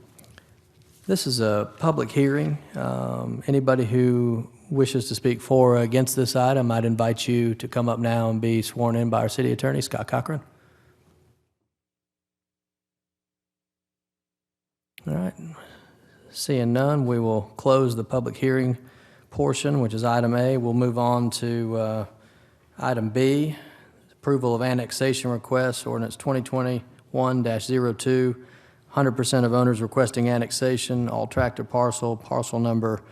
This is a public hearing. Anybody who wishes to speak for or against this item, I'd invite you to come up now and be sworn in by our city attorney, Scott Cochran. All right. Seeing none, we will close the public hearing portion, which is item A. We'll move on to item B, approval of annexation requests, ordinance 2021-02. 100% of owners requesting annexation, all tractor parcel number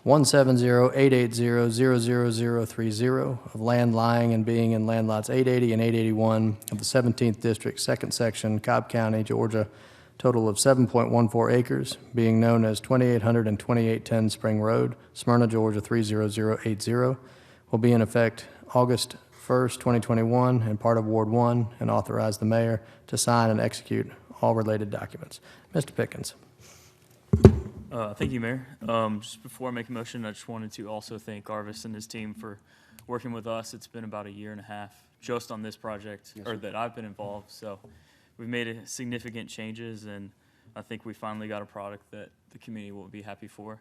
170-880-00030 of land lying and being in land lots 880 and 881 of the 17th District, 2nd Section, Cobb County, Georgia, total of 7.14 acres, being known as 2800 and 2810 Spring Road, Smyrna, Georgia 30080, will be in effect August 1st, 2021, and part of Ward 1, and authorize the mayor to sign and execute all related documents. Mr. Pickens. Thank you, Mayor. Just before I make a motion, I just wanted to also thank Arvis and his team for working with us. It's been about 1.5 years just on this project, or that I've been involved. So we've made significant changes, and I think we finally got a product that the community will be happy for.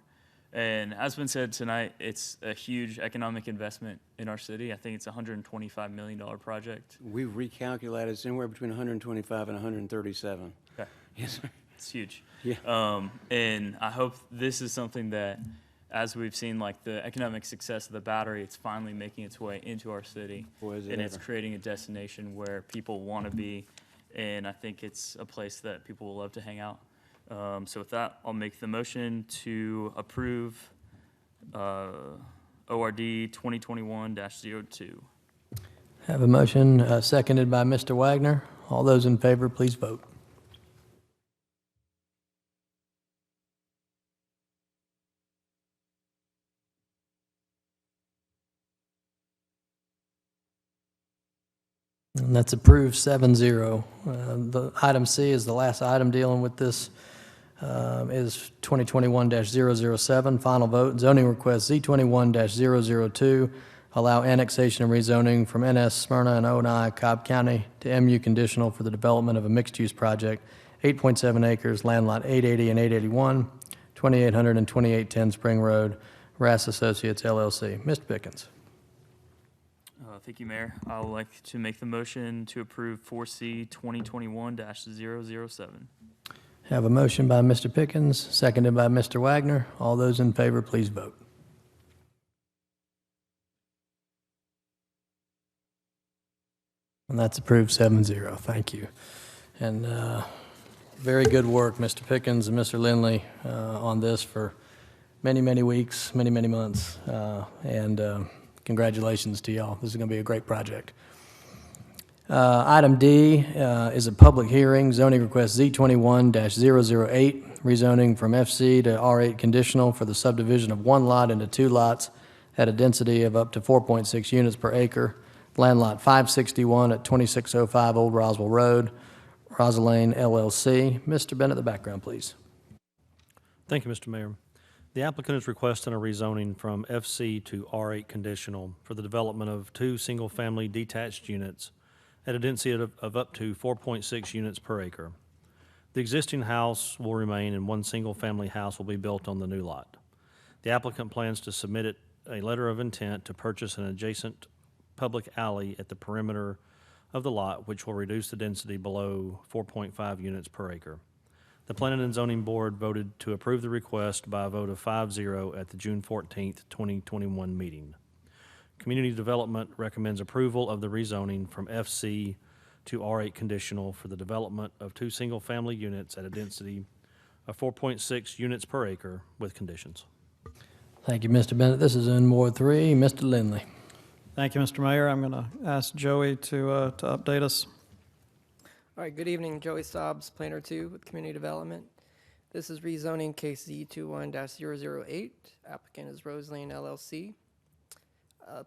And as been said tonight, it's a huge economic investment in our city. I think it's a $125 million project. We've recalculated it's anywhere between 125 and 137. Okay. Yes, sir. It's huge. Yeah. And I hope this is something that, as we've seen, like the economic success of the battery, it's finally making its way into our city. Boy, is it and it's ever. creating a destination where people want to be. And I think it's a place that people will love to hang out. So with that, I'll make the motion to approve ORD 2021-02. Have a motion seconded by Mr. Wagner. All those in favor, please vote. And that's approved 7-0. The item C is the last item dealing with this, is 2021-007, final vote, zoning request Z21-002, allow annexation and rezoning from NS Smyrna and O&I Cobb County to MU conditional for the development of a mixed-use project, 8.7 acres, land lot 880 and 881, 2800 and 2810 Spring Road, Rass Associates LLC. Mr. Pickens. Thank you, Mayor. I would like to make the motion to approve 4C 2021-007. Have a motion by Mr. Pickens, seconded by Mr. Wagner. All those in favor, please vote. And that's approved 7-0. Thank you. And very good work, Mr. Pickens and Mr. Lindley, on this for many, many weeks, many, many months. Congratulations to y'all. This is going to be a great project. Item D is a public hearing, zoning request Z21-008, rezoning from FC to R8 conditional for the subdivision of 1 lot into 2 lots at a density of up to 4.6 units per acre. Land lot 561 at 2605 Old Roswell Road, Rosalane LLC. Mr. Bennett, the background, please. Thank you, Mr. Mayor. The applicant is requesting a rezoning from FC to R8 conditional for the development of 2 single-family detached units at a density of up to 4.6 units per acre. The existing house will remain and 1 single-family house will be built on the new lot. The applicant plans to submit a letter of intent to purchase an adjacent public alley at the perimeter of the lot, which will reduce the density below 4.5 units per acre. The Planning and Zoning Board voted to approve the request by a vote of 5-0 at the June 14th, 2021 meeting. Community Development recommends approval of the rezoning from FC to R8 conditional for the development of 2 single-family units at a density of 4.6 units per acre with conditions. Thank you, Mr. Bennett. This is in Ward 3. Mr. Lindley. Thank you, Mr. Mayor. I'm going to ask Joey to update us. All right, good evening. Joey Stobbs, Planner 2 with Community Development. This is rezoning case Z21-008. Applicant is Rose Lane LLC.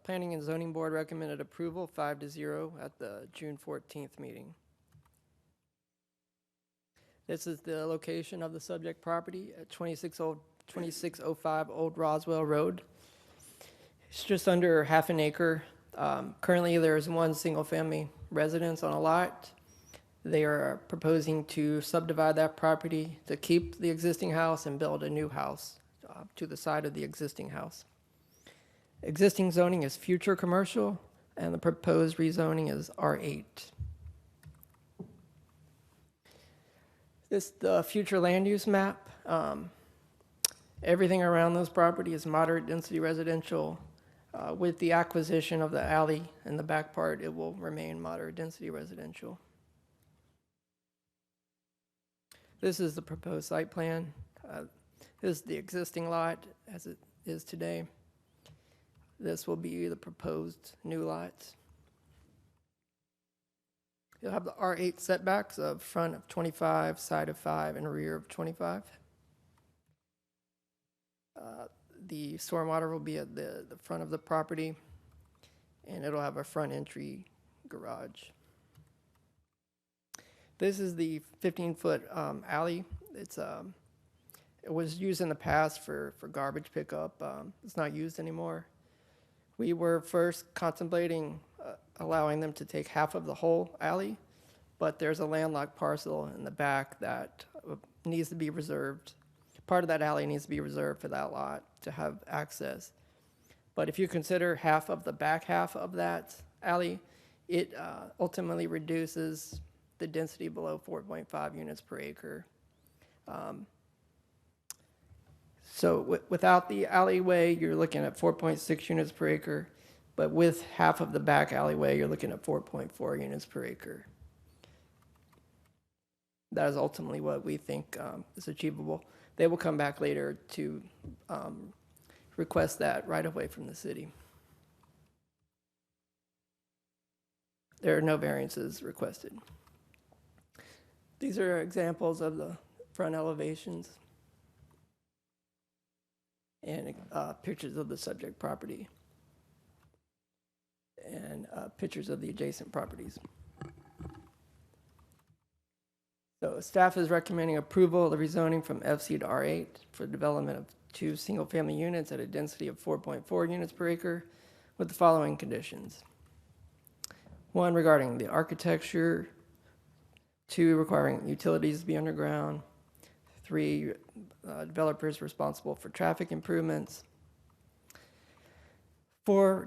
Planning and Zoning Board recommended approval 5-0 at the June 14th meeting. This is the location of the subject property at 2605 Old Roswell Road. It's just under half an acre. Currently, there's 1 single-family residence on a lot. They are proposing to subdivide that property to keep the existing house and build a new house to the side of the existing house. Existing zoning is future commercial, and the proposed rezoning is R8. This is the future land use map. Everything around this property is moderate density residential. With the acquisition of the alley in the back part, it will remain moderate density residential. This is the proposed site plan. This is the existing lot as it is today. This will be the proposed new lots. You'll have the R8 setbacks of front of 25, side of 5, and rear of 25. The stormwater will be at the front of the property, and it'll have a front entry garage. This is the 15-foot alley. It was used in the past for garbage pickup. It's not used anymore. We were first contemplating allowing them to take half of the whole alley, but there's a landlocked parcel in the back that needs to be reserved. Part of that alley needs to be reserved for that lot to have access. But if you consider half of the back half of that alley, it ultimately reduces the density below 4.5 units per acre. So without the alleyway, you're looking at 4.6 units per acre, but with half of the back alleyway, you're looking at 4.4 units per acre. That is ultimately what we think is achievable. They will come back later to request that right away from the city. There are no variances requested. These are examples of the front elevations and pictures of the subject property and pictures of the adjacent properties. So staff is recommending approval of the rezoning from FC to R8 for development of 2 single-family units at a density of 4.4 units per acre with the following conditions. 1, regarding the architecture. 2, requiring utilities to be underground. 3, developers responsible for traffic improvements. 4,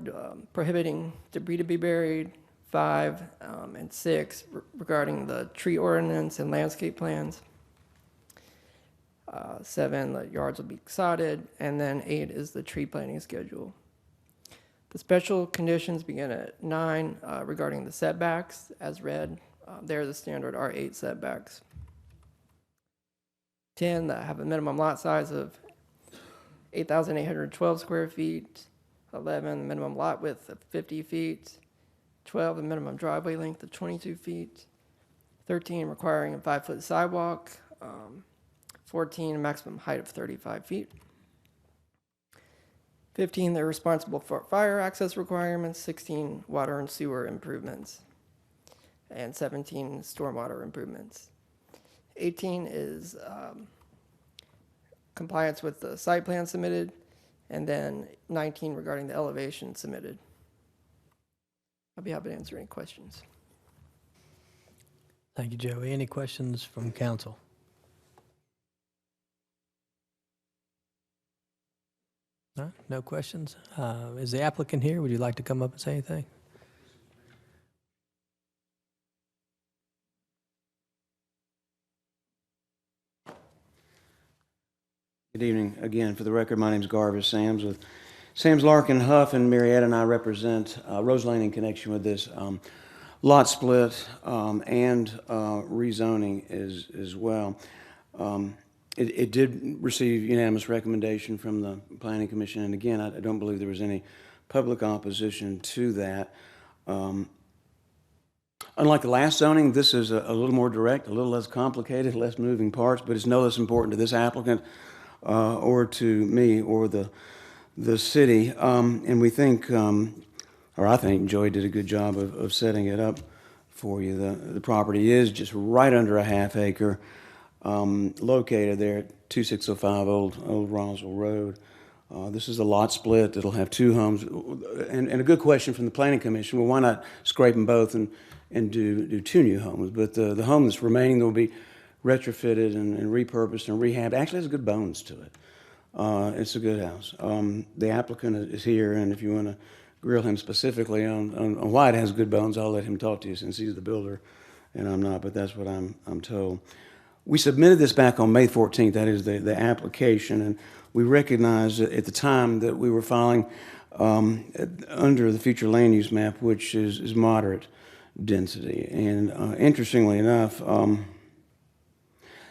prohibiting debris to be buried. 5 and 6 regarding the tree ordinance and landscape plans. 7, the yards will be sodded, and then 8 is the tree planting schedule. The special conditions begin at 9 regarding the setbacks as read. They're the standard R8 setbacks. 10, that have a minimum lot size of 8,812 square feet. 11, minimum lot width of 50 feet. 12, a minimum driveway length of 22 feet. 13, requiring a 5-foot sidewalk. 14, a maximum height of 35 feet. 15, they're responsible for fire access requirements. 16, water and sewer improvements. And 17, stormwater improvements. 18 is compliance with the site plan submitted. And then 19 regarding the elevation submitted. I'll be happy to answer any questions. Thank you, Joey. Any questions from council? No questions? Is the applicant here? Would you like to come up and say anything? Good evening. Again, for the record, my name is Garvis Sams with Sams Larkin Huff, and Marietta and I represent Rose Lane in connection with this lot split and rezoning as well. It did receive unanimous recommendation from the Planning Commission, and again, I don't believe there was any public opposition to that. Unlike the last zoning, this is a little more direct, a little less complicated, less moving parts, but it's no less important to this applicant or to me or the city. And we think, or I think Joey did a good job of setting it up for you. The property is just right under a half acre, located there at 2605 Old Roswell Road. This is a lot split. It'll have two homes. And a good question from the Planning Commission, well, why not scrape them both and do two new homes? But the home that's remaining will be retrofitted and repurposed and rehabbed. Actually has good bones to it. It's a good house. The applicant is here, and if you want to grill him specifically on why it has good bones, I'll let him talk to you since he's the builder and I'm not, but that's what I'm told. We submitted this back on May 14th, that is the application, and we recognized at the time that we were filing under the future land use map, which is moderate density. And interestingly enough,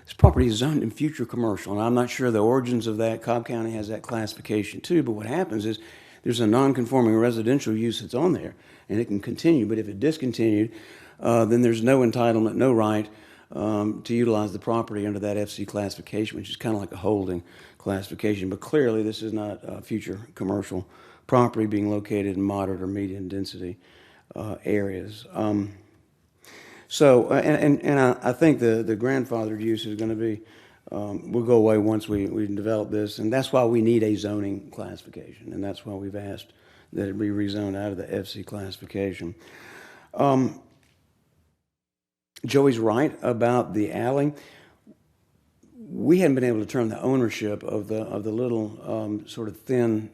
this property is zoned in future commercial, and I'm not sure the origins of that. Cobb County has that classification too, but what happens is there's a non-conforming residential use that's on there, and it can continue, but if it discontinued, then there's no entitlement, no right to utilize the property under that FC classification, which is kind of like a holding classification. But clearly, this is not future commercial property being located in moderate or medium density areas. I think the grandfathered use is going to be, will go away once we develop this, and that's why we need a zoning classification, and that's why we've asked that it be rezoned out of the FC classification. Joey's right about the alley. We hadn't been able to turn the ownership of the little sort of thin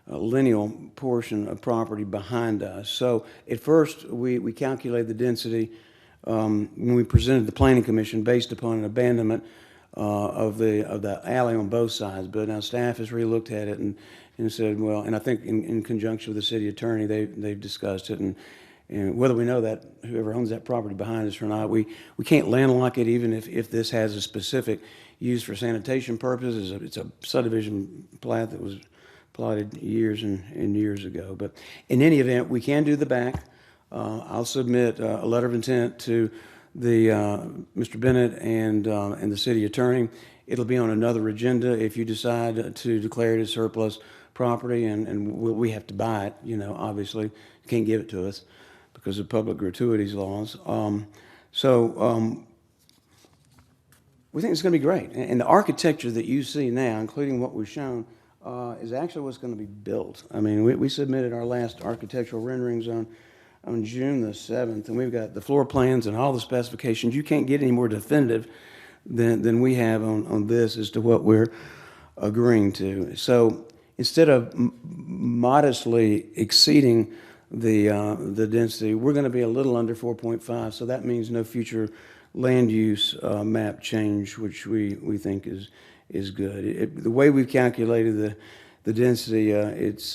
lineal portion of property behind us. So at first we calculated the density when we presented the Planning Commission based upon an abandonment of the alley on both sides. But now staff has relooked at it and said, well, and I think in conjunction with the city attorney, they've discussed it, and whether we know that whoever owns that property behind us or not, we can't landlock it even if this has a specific use for sanitation purposes. It's a subdivision plat that was plotted years and years ago. But in any event, we can do the back. I'll submit a letter of intent to the Mr. Bennett and the city attorney. It'll be on another agenda if you decide to declare it as surplus property, and we have to buy it. You know, obviously, you can't give it to us because of public gratuities laws. We think it's going to be great. And the architecture that you see now, including what we've shown, is actually what's going to be built. I mean, we submitted our last architectural renderings on June the 7th, and we've got the floor plans and all the specifications. You can't get any more definitive than we have on this as to what we're agreeing to. So instead of modestly exceeding the density, we're going to be a little under 4.5, so that means no future land use map change, which we think is good. The way we've calculated the density, it's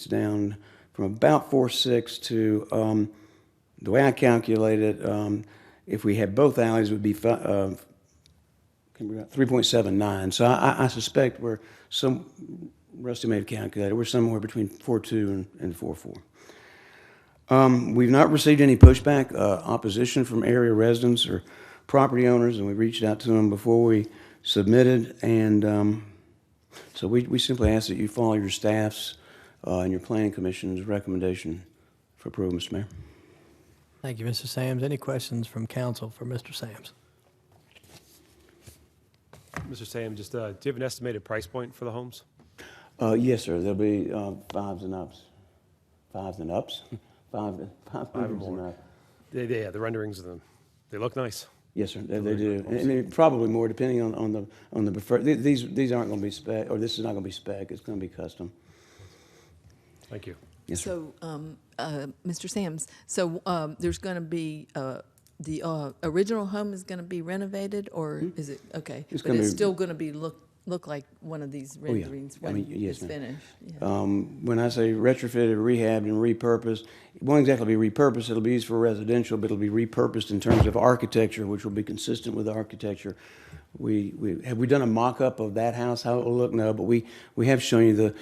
down from about 4.6 to the way I calculate it. If we had both alleys, it would be 3.79. So I suspect Rusty may have calculated, we're somewhere between 4.2 and 4.4. We've not received any pushback, opposition from area residents or property owners, and we reached out to them before we submitted, and so we simply ask that you follow your staff's and your Planning Commission's recommendation for approval, Mr. Mayor. Thank you, Mr. Sams. Any questions from council for Mr. Sams? Mr. Sam, just do you have an estimated price point for the homes? Yes, sir. There'll be fives and ups. Five bedrooms and up. Yeah, the renderings of them, they look nice. Yes, sir. They do, and probably more depending on the preferred. These aren't going to be spec, or this is not going to be spec. It's going to be custom. Thank you. Yes, sir. So, Mr. Sams, so there's going to be the original home is going to be renovated, or is it okay? It's But gonna it's be- still going to be look look like one of these Oh, yeah. renderings I when mean, yes, it's ma'am. finished. Yeah. When I say retrofitted, rehabbed, and repurposed, it won't exactly be repurposed. It'll be used for residential, but it'll be repurposed in terms of architecture, which will be consistent with architecture. Have we done a mock-up of that house, how it will look? No, but we have shown you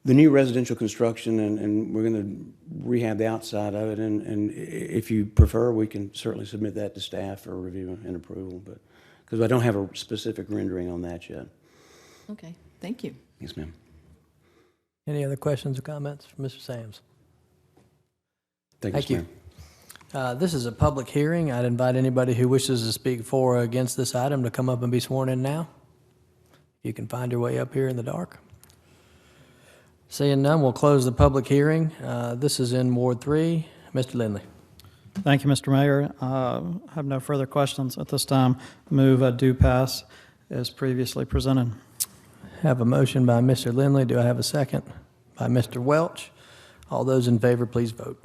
the new residential construction, and we're going to rehab the outside of it. And if you prefer, we can certainly submit that to staff for review and approval, but because I don't have a specific rendering on that yet. Okay, thank you. Yes, ma'am. Any other questions or comments from Mr. Sams? Thank Thank you, you. ma'am. This is a public hearing. I'd invite anybody who wishes to speak for or against this item to come up and be sworn in now. You can find your way up here in the dark. Seeing none, we'll close the public hearing. This is in Ward 3. Mr. Lindley. Thank you, Mr. Mayor. I have no further questions at this time. Move do pass as previously presented. Have a motion by Mr. Lindley. Do I have a second? By Mr. Welch. All those in favor, please vote.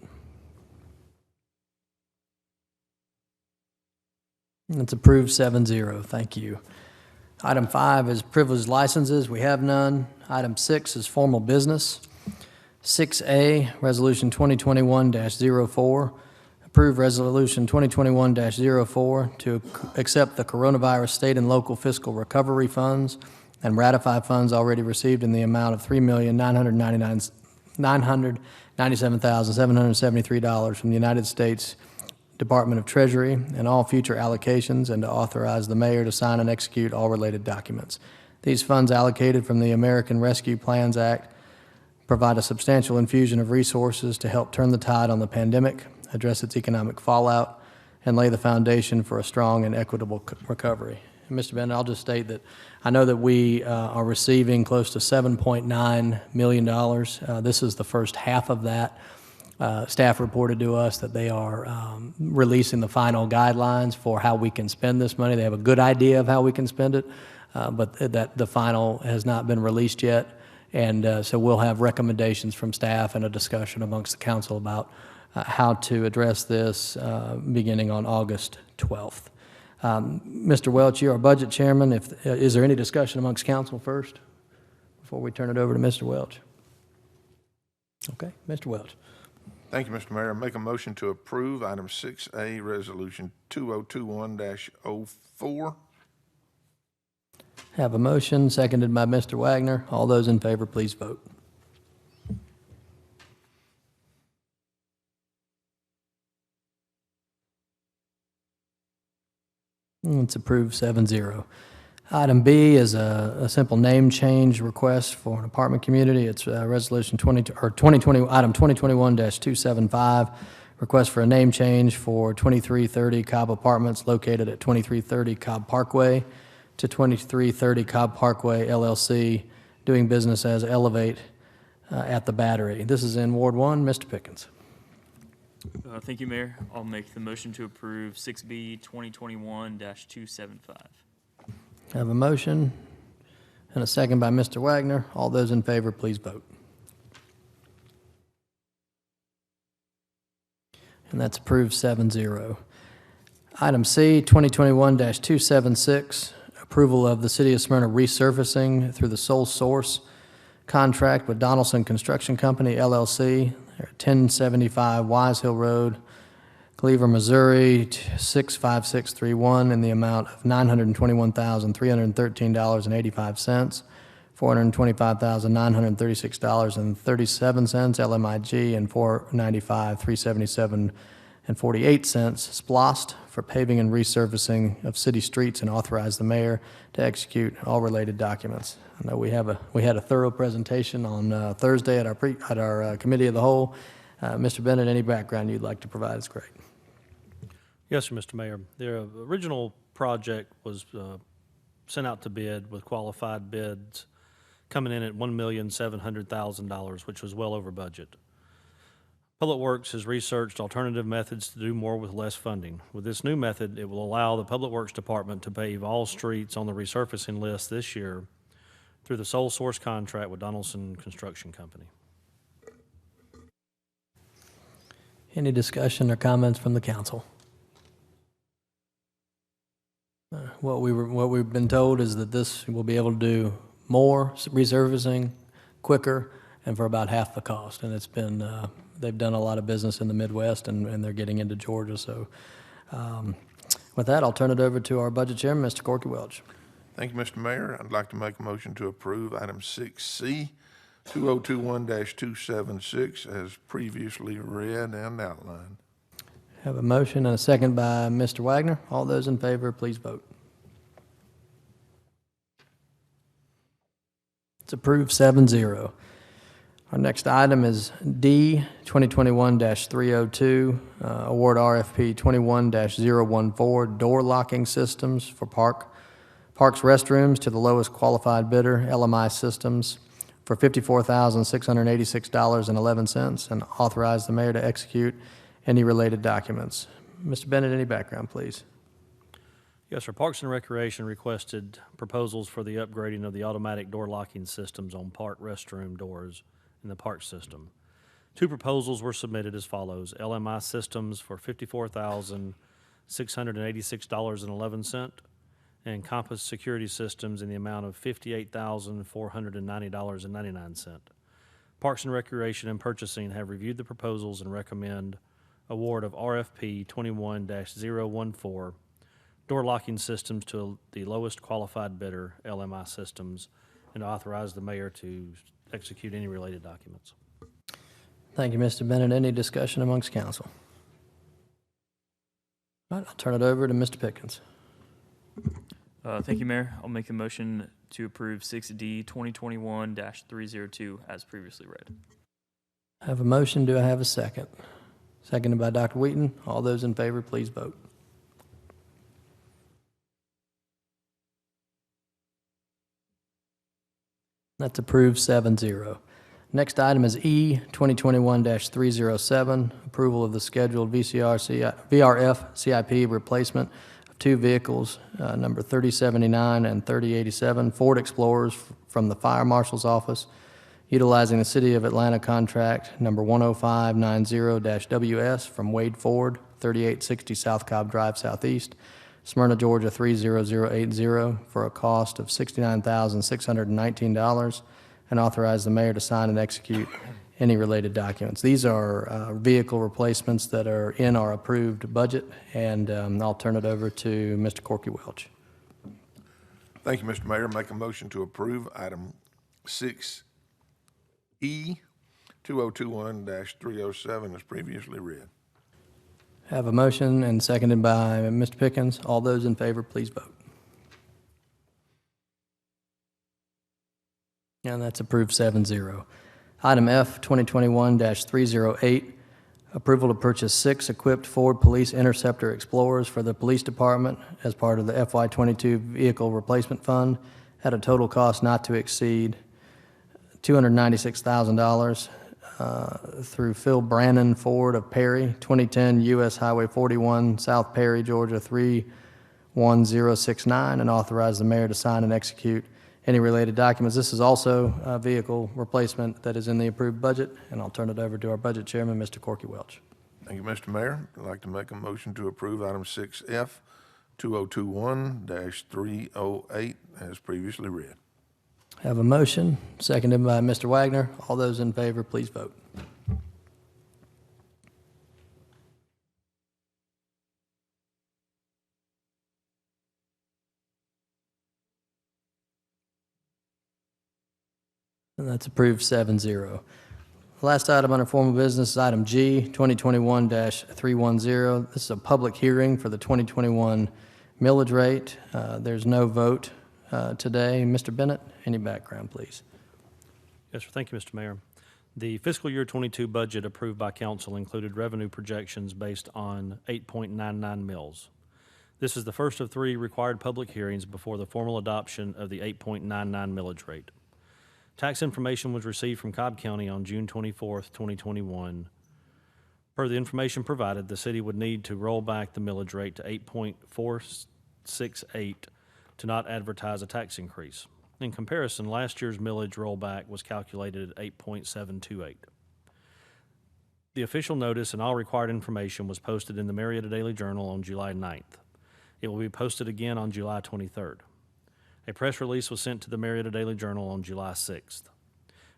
It's approved 7-0. Thank you. Item 5 is privileged licenses. We have none. Item 6 is formal business. 6A, Resolution 2021-04. Approve Resolution 2021-04 to accept the coronavirus state and local fiscal recovery funds and ratify funds already received in the amount of $3,997,773 from the United States Department of Treasury and all future allocations, and to authorize the mayor to sign and execute all related documents. These funds allocated from the American Rescue Plans Act provide a substantial infusion of resources to help turn the tide on the pandemic, address its economic fallout, and lay the foundation for a strong and equitable recovery. And Mr. Bennett, I'll just state that I know that we are receiving close to $7.9 million. This is the first half of that. Staff reported to us that they are releasing the final guidelines for how we can spend this money. They have a good idea of how we can spend it, but that the final has not been released yet. And so we'll have recommendations from staff and a discussion amongst the council about how to address this beginning on August 12th. Mr. Welch, you're our budget chairman. Is there any discussion amongst council first before we turn it over to Mr. Welch? Okay, Mr. Welch. Thank you, Mr. Mayor. I make a motion to approve item 6A, resolution 2021-04. Have a motion, seconded by Mr. Wagner. All those in favor, please vote. It's approved 7-0. Item B is a simple name change request for an apartment community. It's resolution item 2021-275, request for a name change for 2330 Cobb Apartments located at 2330 Cobb Parkway to 2330 Cobb Parkway LLC, doing business as Elevate at the Battery. This is in Ward 1. Mr. Pickens. Thank you, Mayor. I'll make the motion to approve 6B 2021-275. I have a motion and a second by Mr. Wagner. All those in favor, please vote. And that's approved 7-0. Item C, 2021-276, approval of the City of Smyrna resurfacing through the sole source contract with Donaldson Construction Company, LLC, 1075 Wise Hill Road, Cleaver, Missouri, 65631, in the amount of $921,313.85, $425,936.37 LMIG, and $495,377.48 SPLOST for paving and resurfacing of city streets, and authorize the mayor to execute all related documents. I know we had a thorough presentation on Thursday at our committee of the whole. Mr. Bennett, any background you'd like to provide is great. Yes, sir, Mr. Mayor. The original project was sent out to bid with qualified bids coming in at $1,700,000, which was well over budget. Public Works has researched alternative methods to do more with less funding. With this new method, it will allow the Public Works Department to pave all streets on the resurfacing list this year through the sole source contract with Donaldson Construction Company. Any discussion or comments from the council? what we've been told is that this will be able to do more resurfacing quicker and for about half the cost. And it's been, they've done a lot of business in the Midwest and they're getting into Georgia. So with that, I'll turn it over to our budget chairman, Mr. Corky Welch. Thank you, Mr. Mayor. I'd like to make a motion to approve item 6C, 2021-276, as previously read and outlined. Have a motion and a second by Mr. Wagner. All those in favor, please vote. It's approved 7-0. Our next item is D, 2021-302, award RFP 21-014, door locking systems for Parks restrooms to the lowest qualified bidder, LMI Systems, for $54,686.11, and authorize the mayor to execute any related documents. Mr. Bennett, any background, please? Yes, sir. Parks and Recreation requested proposals for the upgrading of the automatic door locking systems on park restroom doors in the park system. Two proposals were submitted as follows: LMI Systems for $54,686.11, and Compass Security Systems in the amount of $58,490.99. Parks and Recreation and Purchasing have reviewed the proposals and recommend award of RFP 21-014, door locking systems to the lowest qualified bidder, LMI Systems, and authorize the mayor to execute any related documents. Thank you, Mr. Bennett. Any discussion amongst council? All right, I'll turn it over to Mr. Pickens. Thank you, Mayor. I'll make a motion to approve 6D 2021-302 as previously read. I have a motion. Do I have a second? Seconded by Dr. Wheaton. All those in favor, please vote. That's approved 7-0. Next item is E, 2021-307, approval of the scheduled VRF CIP replacement of two vehicles, number 3079 and 3087, Ford Explorers from the Fire Marshal's Office, utilizing the City of Atlanta contract number 10590-WS from Wade Ford, 3860 South Cobb Drive Southeast, Smyrna, Georgia 30080, for a cost of $69,619, and authorize the mayor to sign and execute any related documents. These are vehicle replacements that are in our approved budget, and I'll turn it over to Mr. Corky Welch. Thank you, Mr. Mayor. Make a motion to approve item 6E, 2021-307, as previously read. Have a motion and seconded by Mr. Pickens. All those in favor, please vote. And that's approved 7-0. Item F, 2021-308, approval to purchase 6 equipped Ford Police Interceptor Explorers for the police department as part of the FY22 Vehicle Replacement Fund at a total cost not to exceed $296,000 through Phil Brannon Ford of Perry, 2010 U.S. Highway 41, South Perry, Georgia 31069, and authorize the mayor to sign and execute any related documents. This is also a vehicle replacement that is in the approved budget, and I'll turn it over to our budget chairman, Mr. Corky Welch. Thank you, Mr. Mayor. I'd like to make a motion to approve item 6F, 2021-308, as previously read. Have a motion, seconded by Mr. Wagner. All those in favor, please vote. And that's approved 7-0. Last item under formal business is item G, 2021-310. This is a public hearing for the 2021 millage rate. There's no vote today. Mr. Bennett, any background, please? Yes, sir. Thank you, Mr. Mayor. The fiscal year 22 budget approved by council included revenue projections based on 8.99 mills. This is the first of 3 required public hearings before the formal adoption of the 8.99 millage rate. Tax information was received from Cobb County on June 24th, 2021. Per the information provided, the city would need to roll back the millage rate to 8.468 to not advertise a tax increase. In comparison, last year's millage rollback was calculated at 8.728. The official notice and all required information was posted in the Marietta Daily Journal on July 9th. It will be posted again on July 23rd. A press release was sent to the Marietta Daily Journal on July 6th.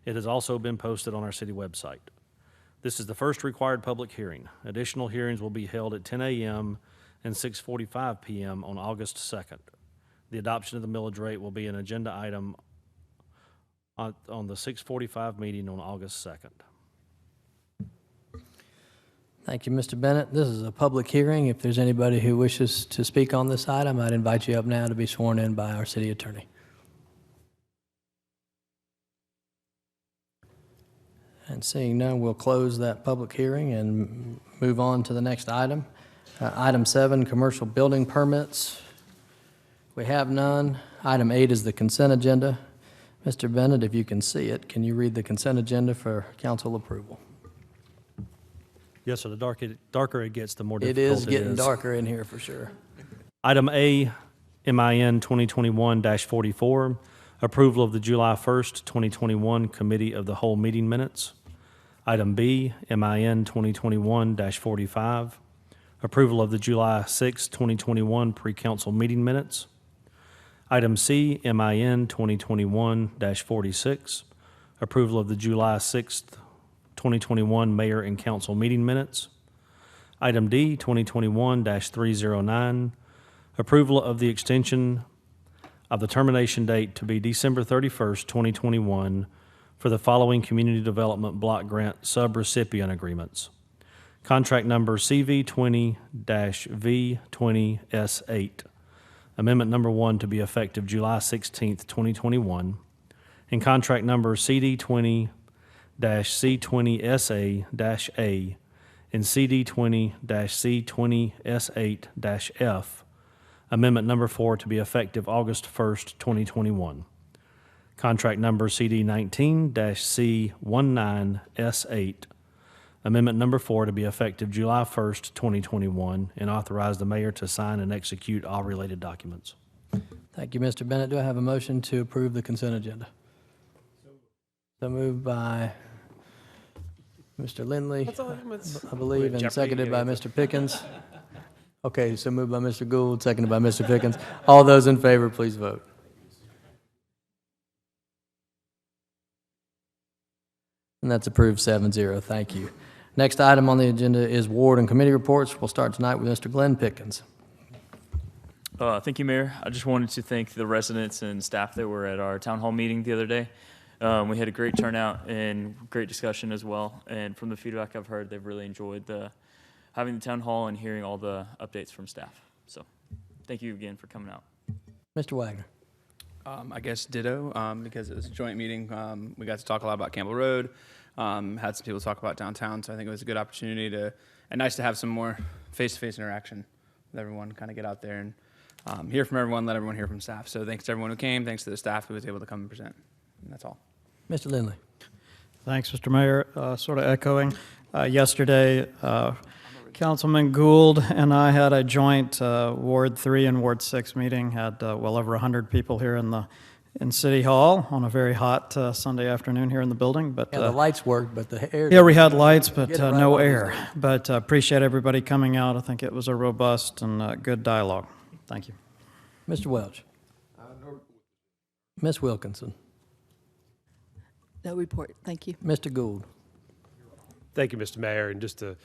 It has also been posted on our city website. This is the first required public hearing. Additional hearings will be held at 10 a.m. and 6:45 p.m. on August 2nd. The adoption of the millage rate will be an agenda item on the 6:45 meeting on August 2nd. Thank you, Mr. Bennett. This is a public hearing. If there's anybody who wishes to speak on this item, I'd invite you up now to be sworn in by our city attorney. And seeing none, we'll close that public hearing and move on to the next item. Item 7, commercial building permits. We have none. Item 8 is the consent agenda. Mr. Bennett, if you can see it, can you read the consent agenda for council approval? Yes, sir. The darker it gets, the more It difficult is getting darker in here for sure. Item A, MIN 2021-44, approval of the July 1st, 2021 Committee of the Whole meeting minutes. Item B, MIN 2021-45, approval of the July 6th, 2021 pre-council meeting minutes. Item C, MIN 2021-46, approval of the July 6th, 2021 mayor and council meeting minutes. Item D, 2021-309, approval of the extension of the termination date to be December 31st, 2021 for the following community development block grant subrecipient agreements. Contract number CV20-V20S8. Amendment number 1 to be effective July 16th, 2021. And contract number CD20-C20SA-A and CD20-C20S8-F. Amendment number 4 to be effective August 1st, 2021. Contract number CD19-C19S8. Amendment number 4 to be effective July 1st, 2021, and authorize the mayor to sign and execute all related documents. Thank you, Mr. Bennett. Do I have a motion to approve the consent agenda? So moved by Mr. Lindley, I believe, and seconded by Mr. Pickens. Okay, so moved by Mr. Gould, seconded by Mr. Pickens. All those in favor, please vote. And that's approved 7-0. Thank you. Next item on the agenda is ward and committee reports. We'll start tonight with Mr. Glenn Pickens. Thank you, Mayor. I just wanted to thank the residents and staff that were at our town hall meeting the other day. We had a great turnout and great discussion as well. And from the feedback I've heard, they've really enjoyed having the town hall and hearing all the updates from staff. So thank you again for coming out. Mr. Wagner. I guess ditto, because it was a joint meeting. We got to talk a lot about Campbell Road, had some people talk about downtown, so I think it was a good opportunity and nice to have some more face-to-face interaction with everyone, kind of get out there and hear from everyone, let everyone hear from staff. So thanks to everyone who came, thanks to the staff who was able to come and present. And that's all. Mr. Lindley. Thanks, Mr. Mayor. Sort of echoing, yesterday, Councilman Gould and I had a joint Ward 3 and Ward 6 meeting, had well over 100 people here in City Hall on a very hot Sunday afternoon here in the building. But yeah, the lights worked, but the air... Yeah, we had lights, but no air. But appreciate everybody coming out. I think it was a robust and good dialogue. Thank you. Mr. Welch. Ms. Wilkinson. No report. Thank you. Mr. Gould. Thank you, Mr. Mayor. And just to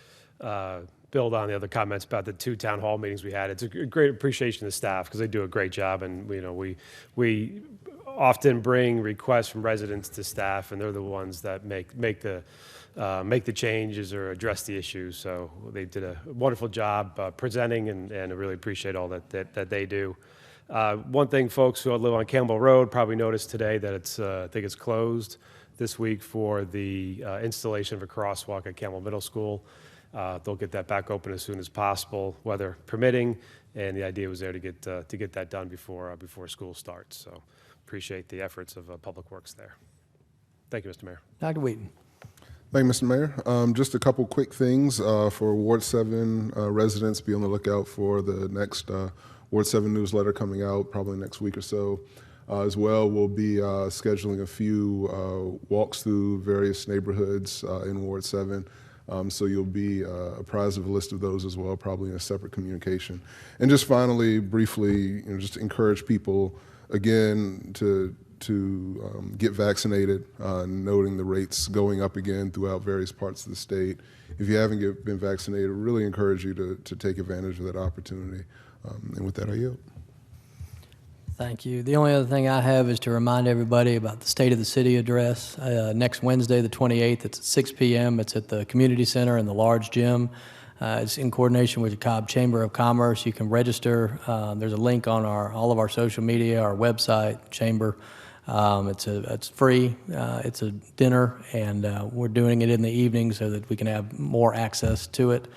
build on the other comments about the 2 town hall meetings we had, it's a great appreciation to the staff because they do a great job. And we often bring requests from residents to staff, and they're the ones that make the changes or address the issues. So they did a wonderful job presenting, and I really appreciate all that they do. One thing, folks who live on Campbell Road probably noticed today that I think it's closed this week for the installation of a crosswalk at Campbell Middle School. They'll get that back open as soon as possible, weather permitting, and the idea was there to get that done before school starts. So appreciate the efforts of Public Works there. Thank you, Mr. Mayor. Dr. Wheaton. Thank you, Mr. Mayor. Just a couple quick things for Ward 7 residents. Be on the lookout for the next Ward 7 newsletter coming out probably next week or so. As well, we'll be scheduling a few walks through various neighborhoods in Ward 7 So you'll be apprised of a list of those as well, probably in a separate communication. And just finally, briefly, just to encourage people again to get vaccinated, noting the rates going up again throughout various parts of the state. If you haven't been vaccinated, I really encourage you to take advantage of that opportunity. And with that, I yield. Thank you. The only other thing I have is to remind everybody about the State of the City address. Next Wednesday, the 28th, it's at 6 p.m. It's at the Community Center in the large gym. It's in coordination with the Cobb Chamber of Commerce. You can register. There's a link on all of our social media, our website, Chamber. It's free. It's a dinner, and we're doing it in the evening so that we can have more access to it.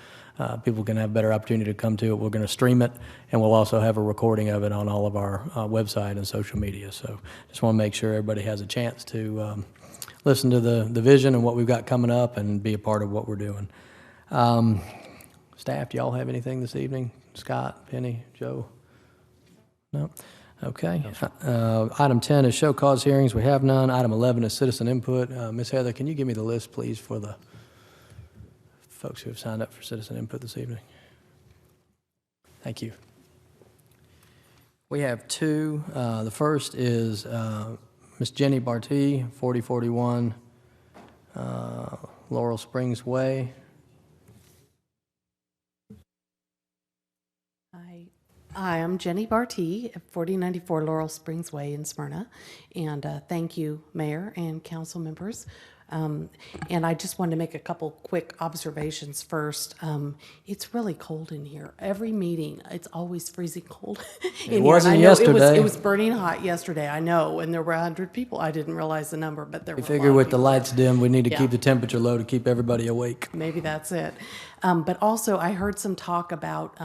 People can have better opportunity to come to it. We're going to stream it, and we'll also have a recording of it on all of our website and social media. So just want to make sure everybody has a chance to listen to the vision and what we've got coming up and be a part of what we're doing. Staff, do y'all have anything this evening? Scott, Penny, Joe? No? Okay. Item 10 is show cause hearings. We have none. Item 11 is citizen input. Ms. Heather, can you give me the list, please, for the folks who have signed up for citizen input this evening? Thank you. We have two. The first is Ms. Jenny Barty, 4041 Laurel Springs Way. Hi, I'm Jenny Barty at 4094 Laurel Springs Way in Smyrna, and thank you, Mayor and council members. And I just wanted to make a couple quick observations first. It's really cold in here. Every meeting, it's always freezing cold in here. It wasn't and I know yesterday. It was burning hot yesterday, I know, and there were 100 people. I didn't realize the number, but there were We a lot figure of with the people lights dim, we need to Yeah. keep the temperature low to keep everybody awake. Maybe that's it. But also, I heard some talk about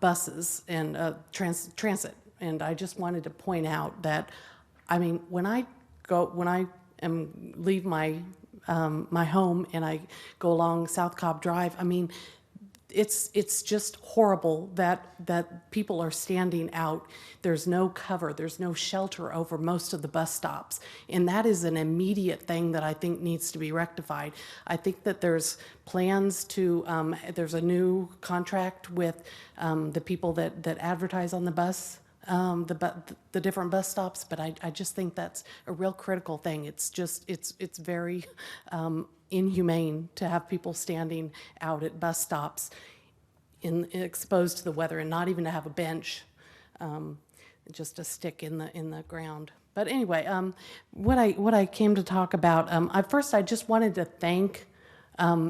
buses and transit, and I just wanted to point out that, I mean, when I leave my my home and I go along South Cobb Drive, I mean, it's just horrible that people are standing out. There's no cover, there's no shelter over most of the bus stops, and that is an immediate thing that I think needs to be rectified. I think that there's plans to there's a new contract with the people that advertise on the bus. The different bus stops, but I just think that's a real critical thing. It's just it's very inhumane to have people standing out at bus stops exposed to the weather and not even to have a bench, just a stick in the ground. But anyway, what I came to talk about, I just wanted to thank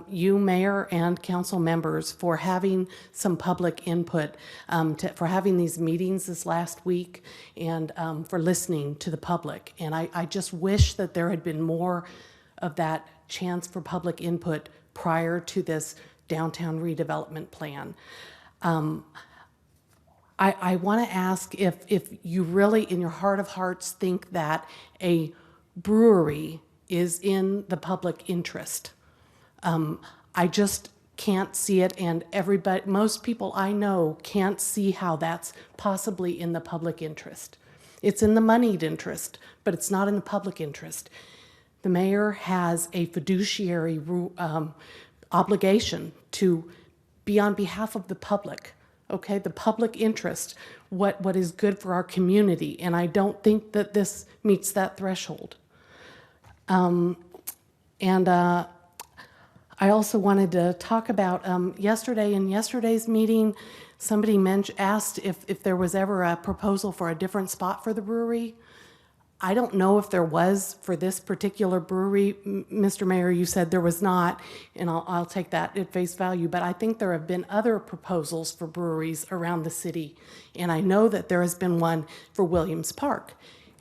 you, Mayor, and council members for having some public input, for having these meetings this last week, and for listening to the public. And I just wish that there had been more of that chance for public input prior to this downtown redevelopment plan. I want to ask if you really, in your heart of hearts, think that a brewery is in the public interest. I just can't see it, and most people I know can't see how that's possibly in the public interest. It's in the moneyed interest, but it's not in the public interest. The mayor has a fiduciary obligation to be on behalf of the public, okay? The public interest, what is good for our community, and I don't think that this meets that threshold. I also wanted to talk about yesterday. In yesterday's meeting, somebody asked if there was ever a proposal for a different spot for the brewery. I don't know if there was for this particular brewery. Mr. Mayor, you said there was not, and I'll take that at face value, but I think there have been other proposals for breweries around the city, and I know that there has been one for Williams Park.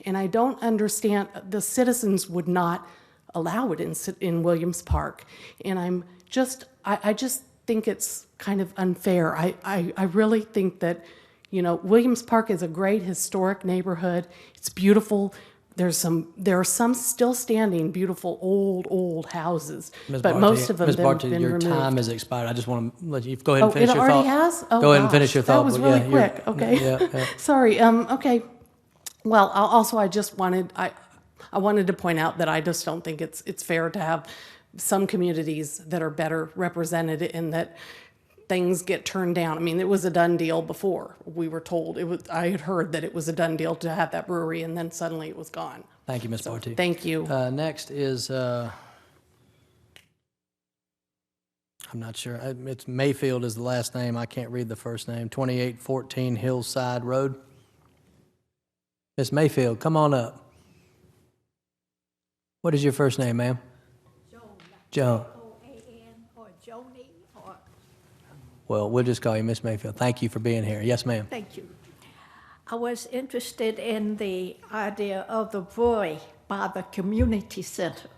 And I don't understand, the citizens would not allow it in Williams Park. And I just think it's kind of unfair. I really think that, Williams Park is a great historic neighborhood. It's beautiful. There are some still standing beautiful old houses, Ms. but Barty, most of them Ms. have Barty, been your removed. time has expired. I just want to let you go ahead and finish it your already thought. has? Oh, go ahead and gosh, finish your thought. That was but really you're- quick. Okay. Yeah. Sorry. Okay. Well, I wanted to point out that I just don't think it's fair to have some communities that are better represented in that things get turned down. I mean, it was a done deal before. We were told I had heard that it was a done deal to have that brewery, and then suddenly it was gone. Thank you, Ms. Barty. Thank you. Next is, I'm not sure, it's Mayfield is the last name, I can't read the first name, 2814 Hillside Road. Ms. Mayfield, come on up. What is your first name, ma'am? Joan. O-A-N, or Joni, or... Well, we'll just call you Miss Mayfield. Thank you for being here. Yes, ma'am. Thank you. I was interested in the idea of the brewery by the community center.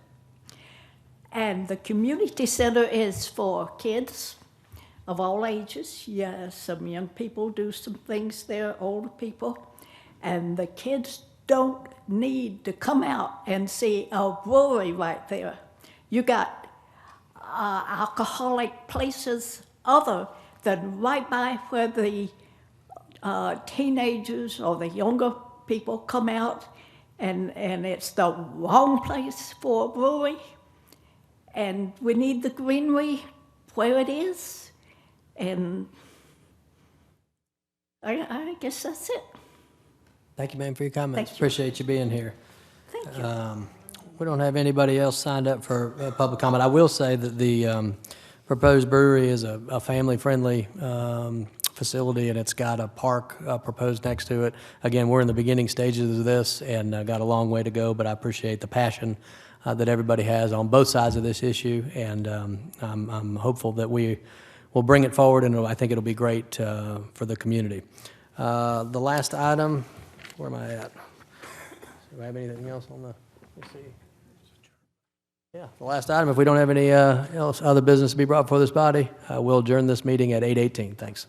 And the community center is for kids of all ages. Yes, some young people do some things there, older people. And the kids don't need to come out and see a brewery right there. You got alcoholic places other than right by where the teenagers or the younger people come out, and it's the wrong place for a brewery. And we need the greenery where it is, and I guess that's it. Thank you, ma'am, for your comments. Thank you. Appreciate you being here. Thank you. We don't have anybody else signed up for public comment. I will say that the proposed brewery is a family-friendly facility, and it's got a park proposed next to it. Again, we're in the beginning stages of this and got a long way to go, but I appreciate the passion that everybody has on both sides of this issue, and I'm hopeful that we will bring it forward, and I think it'll be great for the community. The last item, where am I at? Do I have anything else on the, let's see. Yeah, the last item, if we don't have any other business to be brought before this body, we'll adjourn this meeting at 8:18. Thanks.